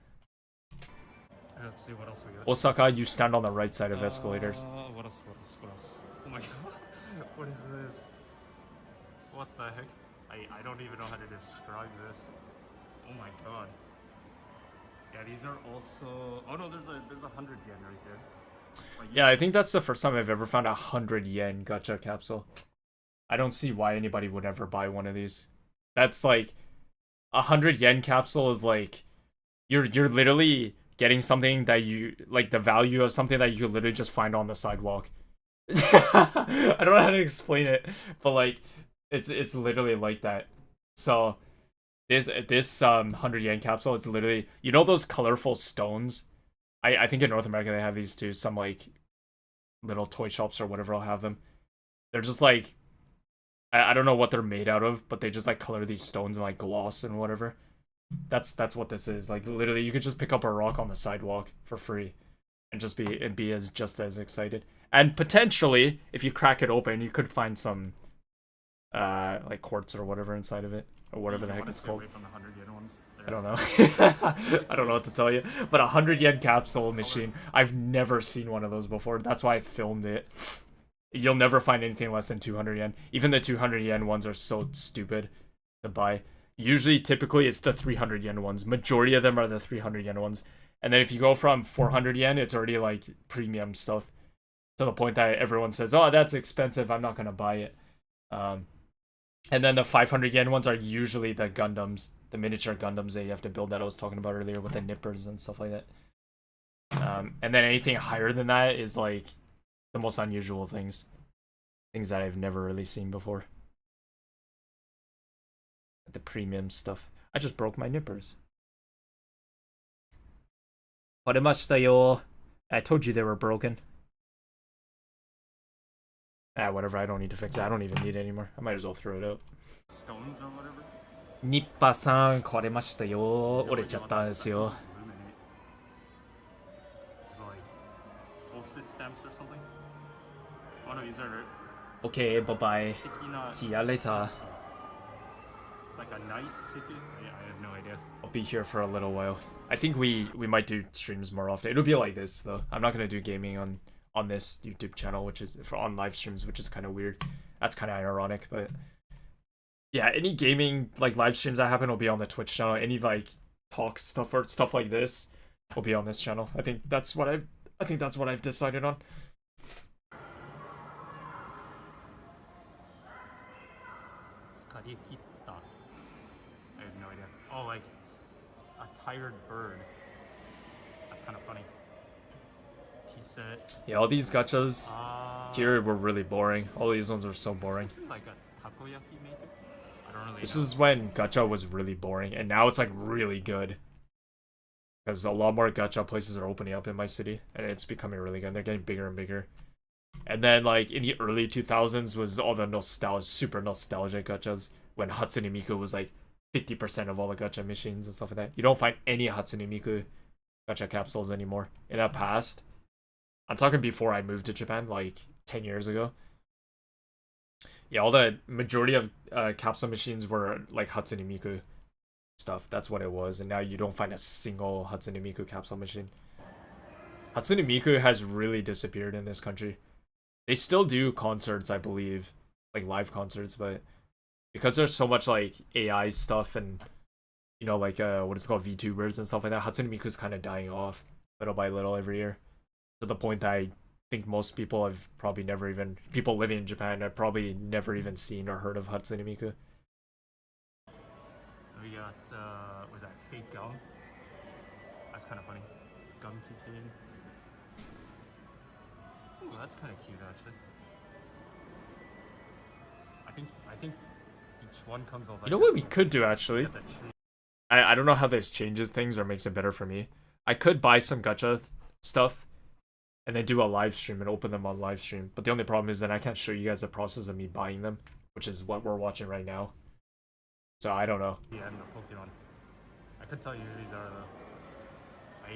Let's see what else we got. Osaka, you stand on the right side of escalators. What else? Oh my god. What is this? What the heck? I don't even know how to describe this. Oh my god. Yeah, these are also. Oh no, there's a 100 yen right there. Yeah, I think that's the first time I've ever found a 100 yen gacha capsule. I don't see why anybody would ever buy one of these. That's like 100 yen capsule is like you're literally getting something that you like, the value of something that you could literally just find on the sidewalk. I don't know how to explain it, but like it's literally like that. So this 100 yen capsule is literally, you know those colorful stones? I think in North America they have these too. Some like little toy shops or whatever will have them. They're just like, I don't know what they're made out of, but they just like color these stones in like gloss and whatever. That's what this is. Like literally you could just pick up a rock on the sidewalk for free and just be just as excited. And potentially, if you crack it open, you could find some like quartz or whatever inside of it, or whatever the heck it's called. I don't know. I don't know what to tell you. But 100 yen capsule machine, I've never seen one of those before. That's why I filmed it. You'll never find anything less than 200 yen. Even the 200 yen ones are so stupid to buy. Usually, typically, it's the 300 yen ones. Majority of them are the 300 yen ones. And then if you go from 400 yen, it's already like premium stuff to the point that everyone says, "Oh, that's expensive. I'm not gonna buy it." Um, and then the 500 yen ones are usually the Gundams, the miniature Gundams that you have to build that I was talking about earlier with the nippers and stuff like that. And then anything higher than that is like the most unusual things that I've never really seen before. The premium stuff. I just broke my nippers. 割れましたよ. I told you they were broken. Whatever, I don't need to fix it. I don't even need it anymore. I might as well throw it out. Stones or whatever. ニッパさん、壊れましたよ。折れちゃったんですよ。It's like postage stamps or something. Oh no, these are Okay, bye bye. sticky not. See ya later. It's like a nice sticky. Yeah, I have no idea. I'll be here for a little while. I think we might do streams more often. It'll be like this though. I'm not gonna do gaming on this YouTube channel, which is for on live streams, which is kind of weird. That's kind of ironic, but yeah, any gaming like live streams that happen will be on the Twitch channel. Any like talk stuff or stuff like this will be on this channel. I think that's what I've decided on. I have no idea. Oh, like a tired bird. That's kind of funny. T-set. Yeah, all these gachas here were really boring. All these ones were so boring. Like a takoyaki maker? I don't really This know. is when gacha was really boring, and now it's like really good. Because a lot more gacha places are opening up in my city, and it's becoming really good. They're getting bigger and bigger. And then like in the early 2000s was all the super nostalgic gachas when Hatsune Miku was like 50% of all the gacha machines and stuff like that. You don't find any Hatsune Miku gacha capsules anymore. In the past, I'm talking before I moved to Japan, like 10 years ago. Yeah, all the majority of capsule machines were like Hatsune Miku stuff. That's what it was. And now you don't find a single Hatsune Miku capsule machine. Hatsune Miku has really disappeared in this country. They still do concerts, I believe, like live concerts, but because there's so much like AI stuff and you know like what is it called, VTubers and stuff like that, Hatsune Miku's kind of dying off little by little every year, to the point that I think most people have probably never even, people living in Japan have probably never even seen or heard of Hatsune Miku. We got was that fake gum? That's kind of funny. Gum keychain. Ooh, that's kind of cute actually. I think each one comes with like, You know what we could do actually? got that tree. I don't know how this changes things or makes it better for me. I could buy some gacha stuff and then do a live stream and open them on live stream. But the only problem is that I can't show you guys the process of me buying them, which is what we're watching right now. So I don't know. Yeah, no Pokemon. I could tell you who these are though. I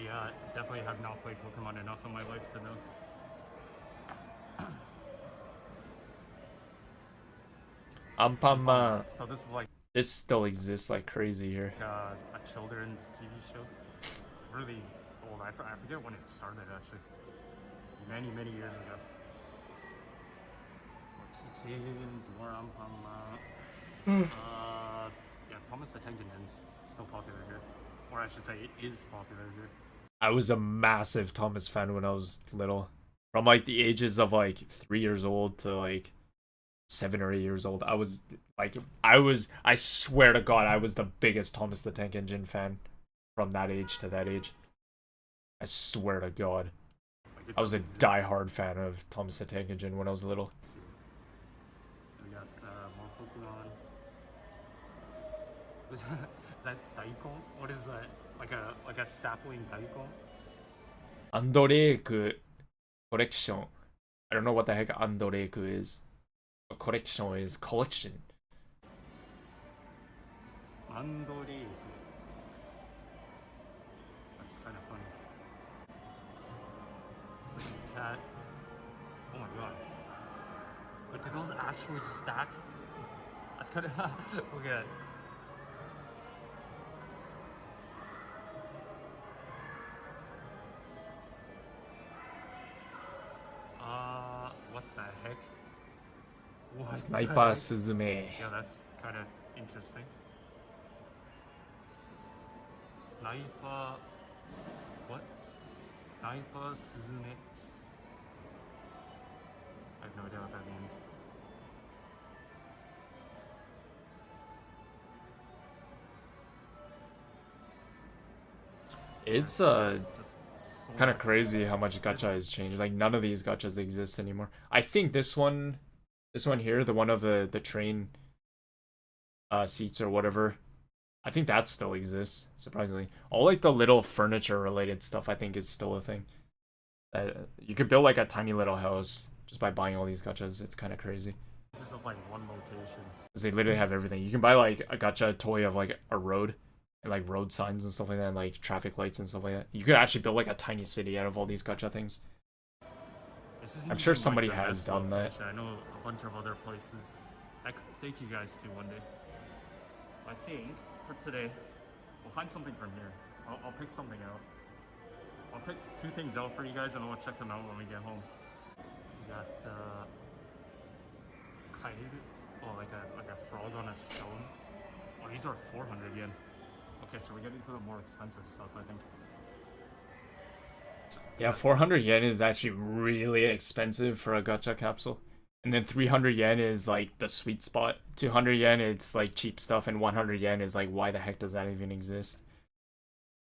definitely have not played Pokemon enough in my life to know. Anpanman. So this is like This still exists like crazy here. a children's TV show. Really old. I forget when it started actually. Many years ago. More keychains, more Anpanman. Yeah, Thomas the Tank Engine's still popular here. Or I should say it is popular here. I was a massive Thomas fan when I was little. From like the ages of like 3 years old to like 7 or 8 years old. I swear to God, I was the biggest Thomas the Tank Engine fan from that age to that age. I swear to God. I was a die-hard fan of Thomas the Tank Engine when I was little. We got more Pokemon. Is that daikon? What is that? Like a sapling daikon? Andoreku collection. I don't know what the heck Andoreku is. A collection is collection. Andoreku. That's kind of funny. It's like a cat. Oh my god. But do those actually stack? That's kind of look at it. What the heck? What the Sniper heck? Suzume. Yeah, that's kind of interesting. Sniper. What? Sniper Suzune. I have no idea what that means. It's Just so kind of much. crazy how much gacha has changed. Like none of these gachas exist anymore. I think this one here, the one of the train seats or whatever, I think that still exists, surprisingly. All like the little furniture related stuff I think is still a thing. You could build like a tiny little house just by buying all these gachas. It's kind of crazy. This is just like one location. Because they literally have everything. You can buy like a gacha toy of like a road and like road signs and stuff like that, and like traffic lights and stuff like that. You could actually build like a tiny city out of all these gacha things. I'm sure somebody has done that. I know a bunch of other places I could take you guys to one day. I think for today, we'll find something from here. I'll pick something out. I'll pick 2 things out for you guys and we'll check them out when we get home. We got kaeru, like a frog on a stone. Oh, these are 400 yen. Okay, so we're getting to the more expensive stuff, I think. Yeah, 400 yen is actually really expensive for a gacha capsule. And then 300 yen is like the sweet spot. 200 yen it's like cheap stuff, and 100 yen is like why the heck does that even exist?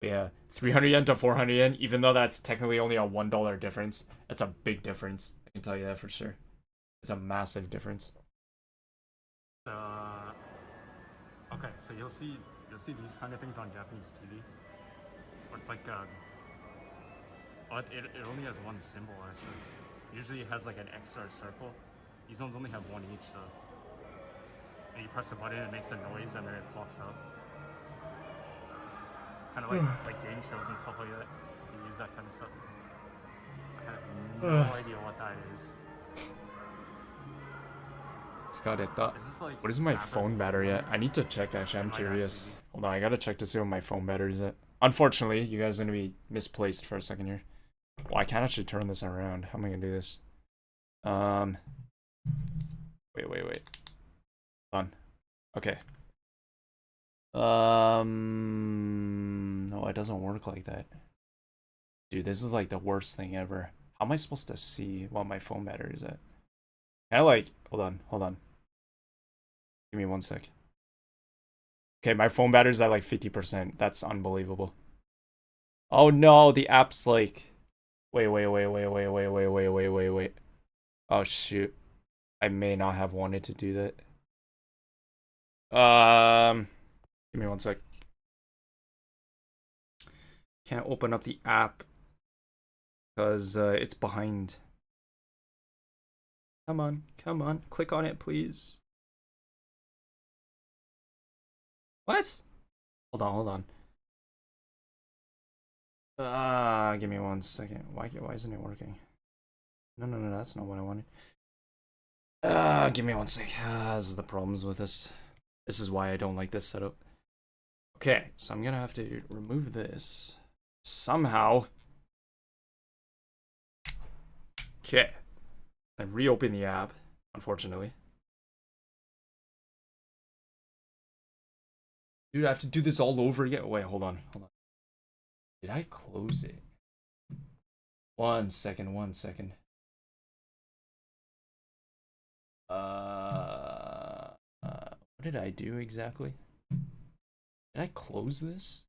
But yeah, 300 yen to 400 yen, even though that's technically only a $1 difference, it's a big difference. I can tell you that for sure. It's a massive difference. Okay, so you'll see these kind of things on Japanese TV. Where it's like it only has one symbol actually. Usually it has like an X or a circle. These ones only have one each, so and you press a button, it makes a noise, and then it pops up. Kind of like game shows and stuff like that. You use that kind of stuff. I have no idea what that is. What is my phone battery at? I need to check actually, I'm curious. Hold on, I gotta check to see what my phone battery is at. Unfortunately, you guys are gonna be misplaced for a second here. Well, I can't actually turn this around. How am I gonna do this? Wait. Hold on. Okay. No, it doesn't work like that. Dude, this is like the worst thing ever. How am I supposed to see what my phone battery is at? Can I like, hold on. Give me 1 sec. Okay, my phone battery's at like 50%. That's unbelievable. Oh no, the app's like, wait. Oh shoot. I may not have wanted to do that. Give me 1 sec. Can't open up the app because it's behind. Come on, click on it, please. What? Hold on. Give me 1 second. Why isn't it working? No, that's not what I wanted. Give me 1 sec. This is the problems with this. This is why I don't like this setup. Okay, so I'm gonna have to remove this somehow. Okay. I reopen the app, unfortunately. Dude, I have to do this all over again. Wait, hold on. Did I close it? 1 second. What did I do exactly? Did I close this?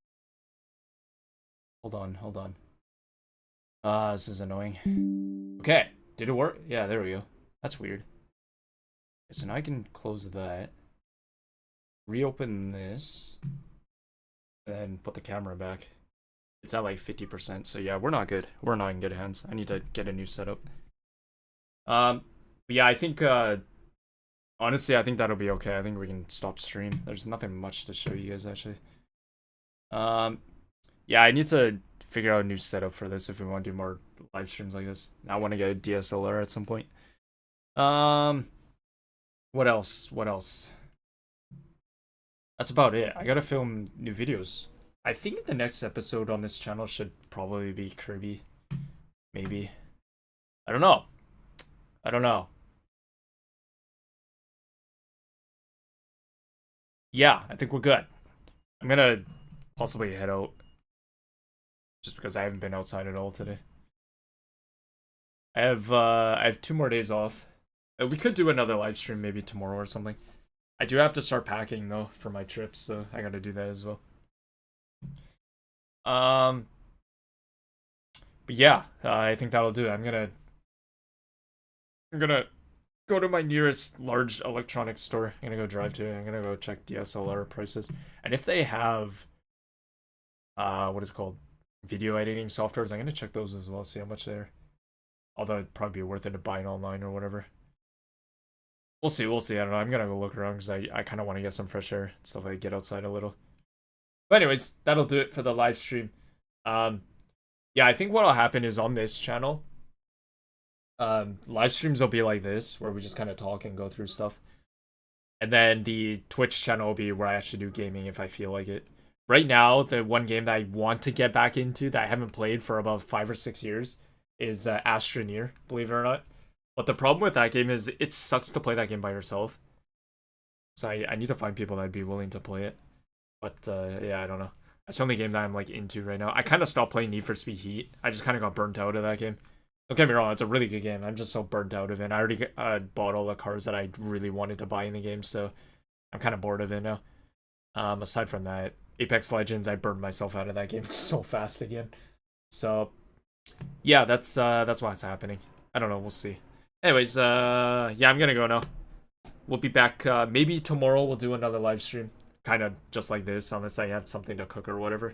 Hold on. This is annoying. Okay, did it work? Yeah, there we go. That's weird. Okay, so now I can close that. Reopen this. And put the camera back. It's at like 50%, so yeah, we're not good. We're not in good hands. I need to get a new setup. But yeah, I think honestly, I think that'll be okay. I think we can stop stream. There's nothing much to show you guys actually. Yeah, I need to figure out a new setup for this if we want to do more live streams like this. I want to get a DSLR at some point. What else? That's about it. I gotta film new videos. I think the next episode on this channel should probably be Kirby. Maybe. I don't know. Yeah, I think we're good. I'm gonna possibly head out just because I haven't been outside at all today. I have 2 more days off. We could do another live stream maybe tomorrow or something. I do have to start packing though for my trips, so I gotta do that as well. Um, but yeah, I think that'll do it. I'm gonna go to my nearest large electronics store. I'm gonna go drive to it. I'm gonna go check DSLR prices, and if they have what is it called, video editing softwares, I'm gonna check those as well. See how much they're. Although it'd probably be worth it to buy it online or whatever. We'll see. We'll see. I don't know. I'm gonna go look around because I kind of want to get some fresh air and stuff like get outside a little. But anyways, that'll do it for the live stream. Yeah, I think what'll happen is on this channel, live streams will be like this, where we just kind of talk and go through stuff. And then the Twitch channel will be where I actually do gaming if I feel like it. Right now, the one game that I want to get back into that I haven't played for about 5 or 6 years is Astroneer, believe it or not. But the problem with that game is it sucks to play that game by yourself. So I need to find people that'd be willing to play it. But yeah, I don't know. That's the only game that I'm like into right now. I kind of stopped playing Need for Speed Heat. I just kind of got burnt out of that game. Don't get me wrong, it's a really good game. I'm just so burnt out of it. I already bought all the cars that I really wanted to buy in the game, so I'm kind of bored of it now. Aside from that, Apex Legends, I burned myself out of that game so fast again. So yeah, that's why it's happening. I don't know, we'll see. Anyways, yeah, I'm gonna go now. We'll be back maybe tomorrow. We'll do another live stream, kind of just like this, unless I have something to cook or whatever.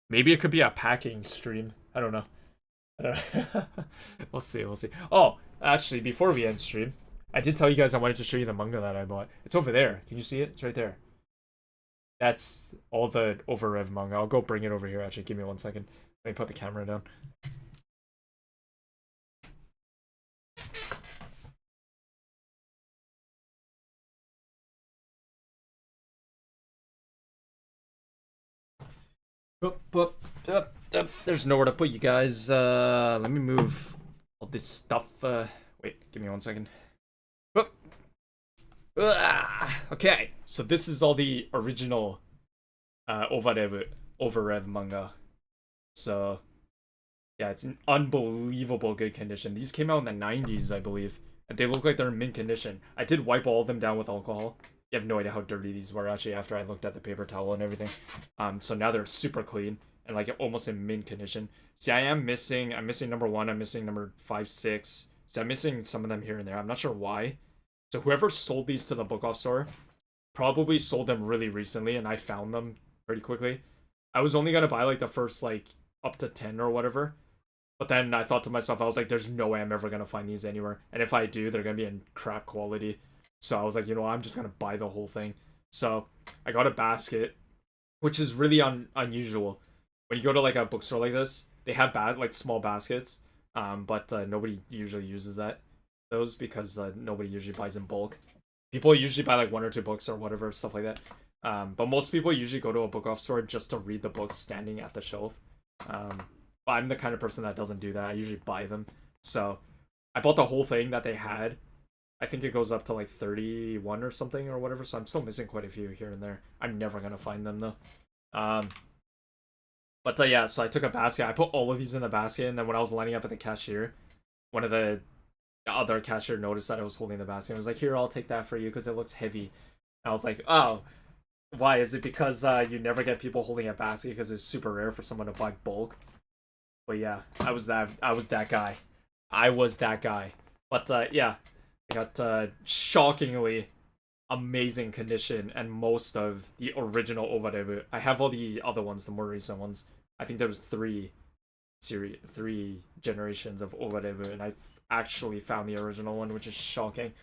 Maybe it could be a packing stream. I don't know. We'll see. We'll see. Oh, actually, before we end stream, I did tell you guys I wanted to show you the manga that I bought. It's over there. Can you see it? It's right there. That's all the Overrev manga. I'll go bring it over here. Actually, give me 1 second. Let me put the camera down. There's nowhere to put you guys. Let me move all this stuff. Wait, give me 1 second. Okay, so this is all the original Overrev manga. So yeah, it's in unbelievable good condition. These came out in the 90s, I believe, and they look like they're in mint condition. I did wipe all of them down with alcohol. You have no idea how dirty these were actually after I looked at the paper towel and everything. So now they're super clean and like almost in mint condition. See, I'm missing number 1, I'm missing number 5, 6. So I'm missing some of them here and there. I'm not sure why. So whoever sold these to the book off store probably sold them really recently and I found them pretty quickly. I was only gonna buy like the first like up to 10 or whatever. But then I thought to myself, I was like, there's no way I'm ever gonna find these anywhere. And if I do, they're gonna be in crap quality. So I was like, you know what, I'm just gonna buy the whole thing. So I got a basket, which is really unusual. When you go to like a bookstore like this, they have like small baskets, but nobody usually uses those because nobody usually buys in bulk. People usually buy like 1 or 2 books or whatever, stuff like that. But most people usually go to a book off store just to read the books standing at the shelf. But I'm the kind of person that doesn't do that. I usually buy them. So I bought the whole thing that they had. I think it goes up to like 31 or something or whatever, so I'm still missing quite a few here and there. I'm never gonna find them though. But yeah, so I took a basket. I put all of these in the basket, and then when I was lining up at the cashier, one of the other cashier noticed that I was holding the basket. I was like, "Here, I'll take that for you because it looks heavy." And I was like, "Oh, why? Is it because you never get people holding a basket because it's super rare for someone to buy bulk?" But yeah, I was that guy. I was that guy. But yeah. I got shockingly amazing condition and most of the original Overrebu. I have all the other ones, the more recent ones. I think there was 3 generations of Overrebu, and I actually found the original one, which is shocking.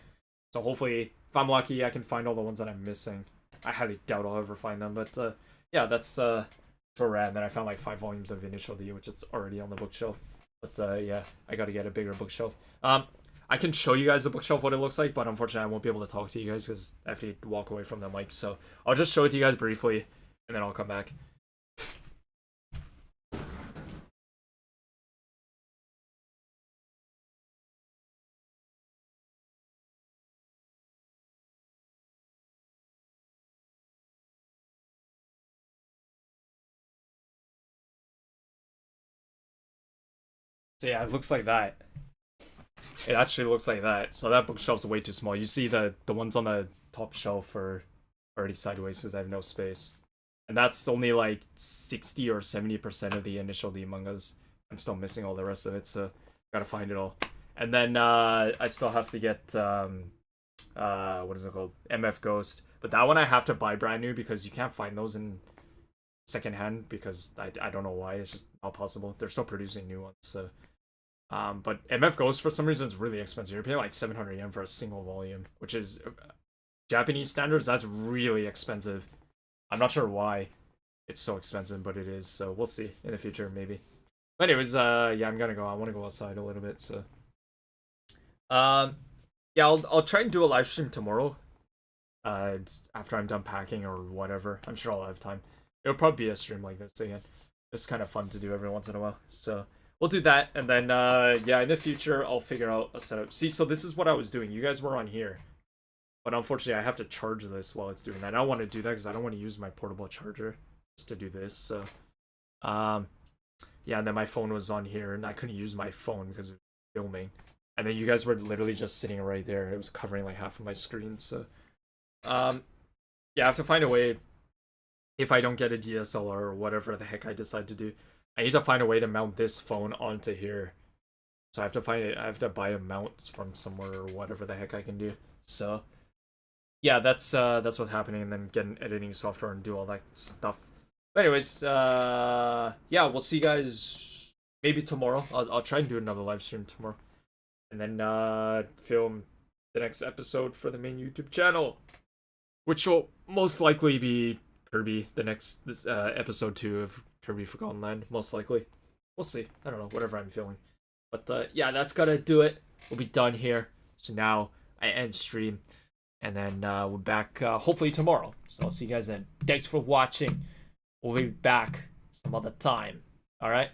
So hopefully, if I'm lucky, I can find all the ones that I'm missing. I highly doubt I'll ever find them, but yeah, that's where we're at. And then I found like 5 volumes of Initial D, which is already on the bookshelf. But yeah, I gotta get a bigger bookshelf. I can show you guys the bookshelf what it looks like, but unfortunately I won't be able to talk to you guys because I have to walk away from the mic. So I'll just show it to you guys briefly, and then I'll come back. So yeah, it looks like that. It actually looks like that. So that bookshelf's way too small. You see the ones on the top shelf are already sideways because I have no space. And that's only like 60 or 70% of the initial The Among Us. I'm still missing all the rest of it, so gotta find it all. And then I still have to get what is it called? MF Ghost. But that one I have to buy brand new because you can't find those in secondhand because I don't know why. It's just not possible. They're still producing new ones, so but MF Ghost for some reason is really expensive. You're paying like 700 yen for a single volume, which is Japanese standards, that's really expensive. I'm not sure why it's so expensive, but it is. So we'll see in the future, maybe. But anyways, yeah, I'm gonna go. I want to go outside a little bit. So, yeah, I'll try and do a live stream tomorrow. After I'm done packing or whatever. I'm sure I'll have time. It'll probably be a stream like this again. It's kind of fun to do every once in a while. So we'll do that, and then yeah, in the future I'll figure out a setup. See, so this is what I was doing. You guys were on here. But unfortunately, I have to charge this while it's doing that. I don't want to do that because I don't want to use my portable charger just to do this. So, yeah, and then my phone was on here, and I couldn't use my phone because it was filming. And then you guys were literally just sitting right there. It was covering like half of my screen. So, yeah, I have to find a way. If I don't get a DSLR or whatever the heck I decide to do, I need to find a way to mount this phone onto here. So I have to find it. I have to buy a mount from somewhere or whatever the heck I can do. So. Yeah, that's what's happening, and then get an editing software and do all that stuff. But anyways, yeah, we'll see you guys maybe tomorrow. I'll try and do another live stream tomorrow, and then film the next episode for the main YouTube channel, which will most likely be Kirby. This episode 2 of Kirby Forgotten Land, most likely. We'll see. I don't know, whatever I'm feeling. But yeah, that's gonna do it. We'll be done here. So now I end stream. And then we're back hopefully tomorrow. So I'll see you guys then. Thanks for watching. We'll be back some other time. All right?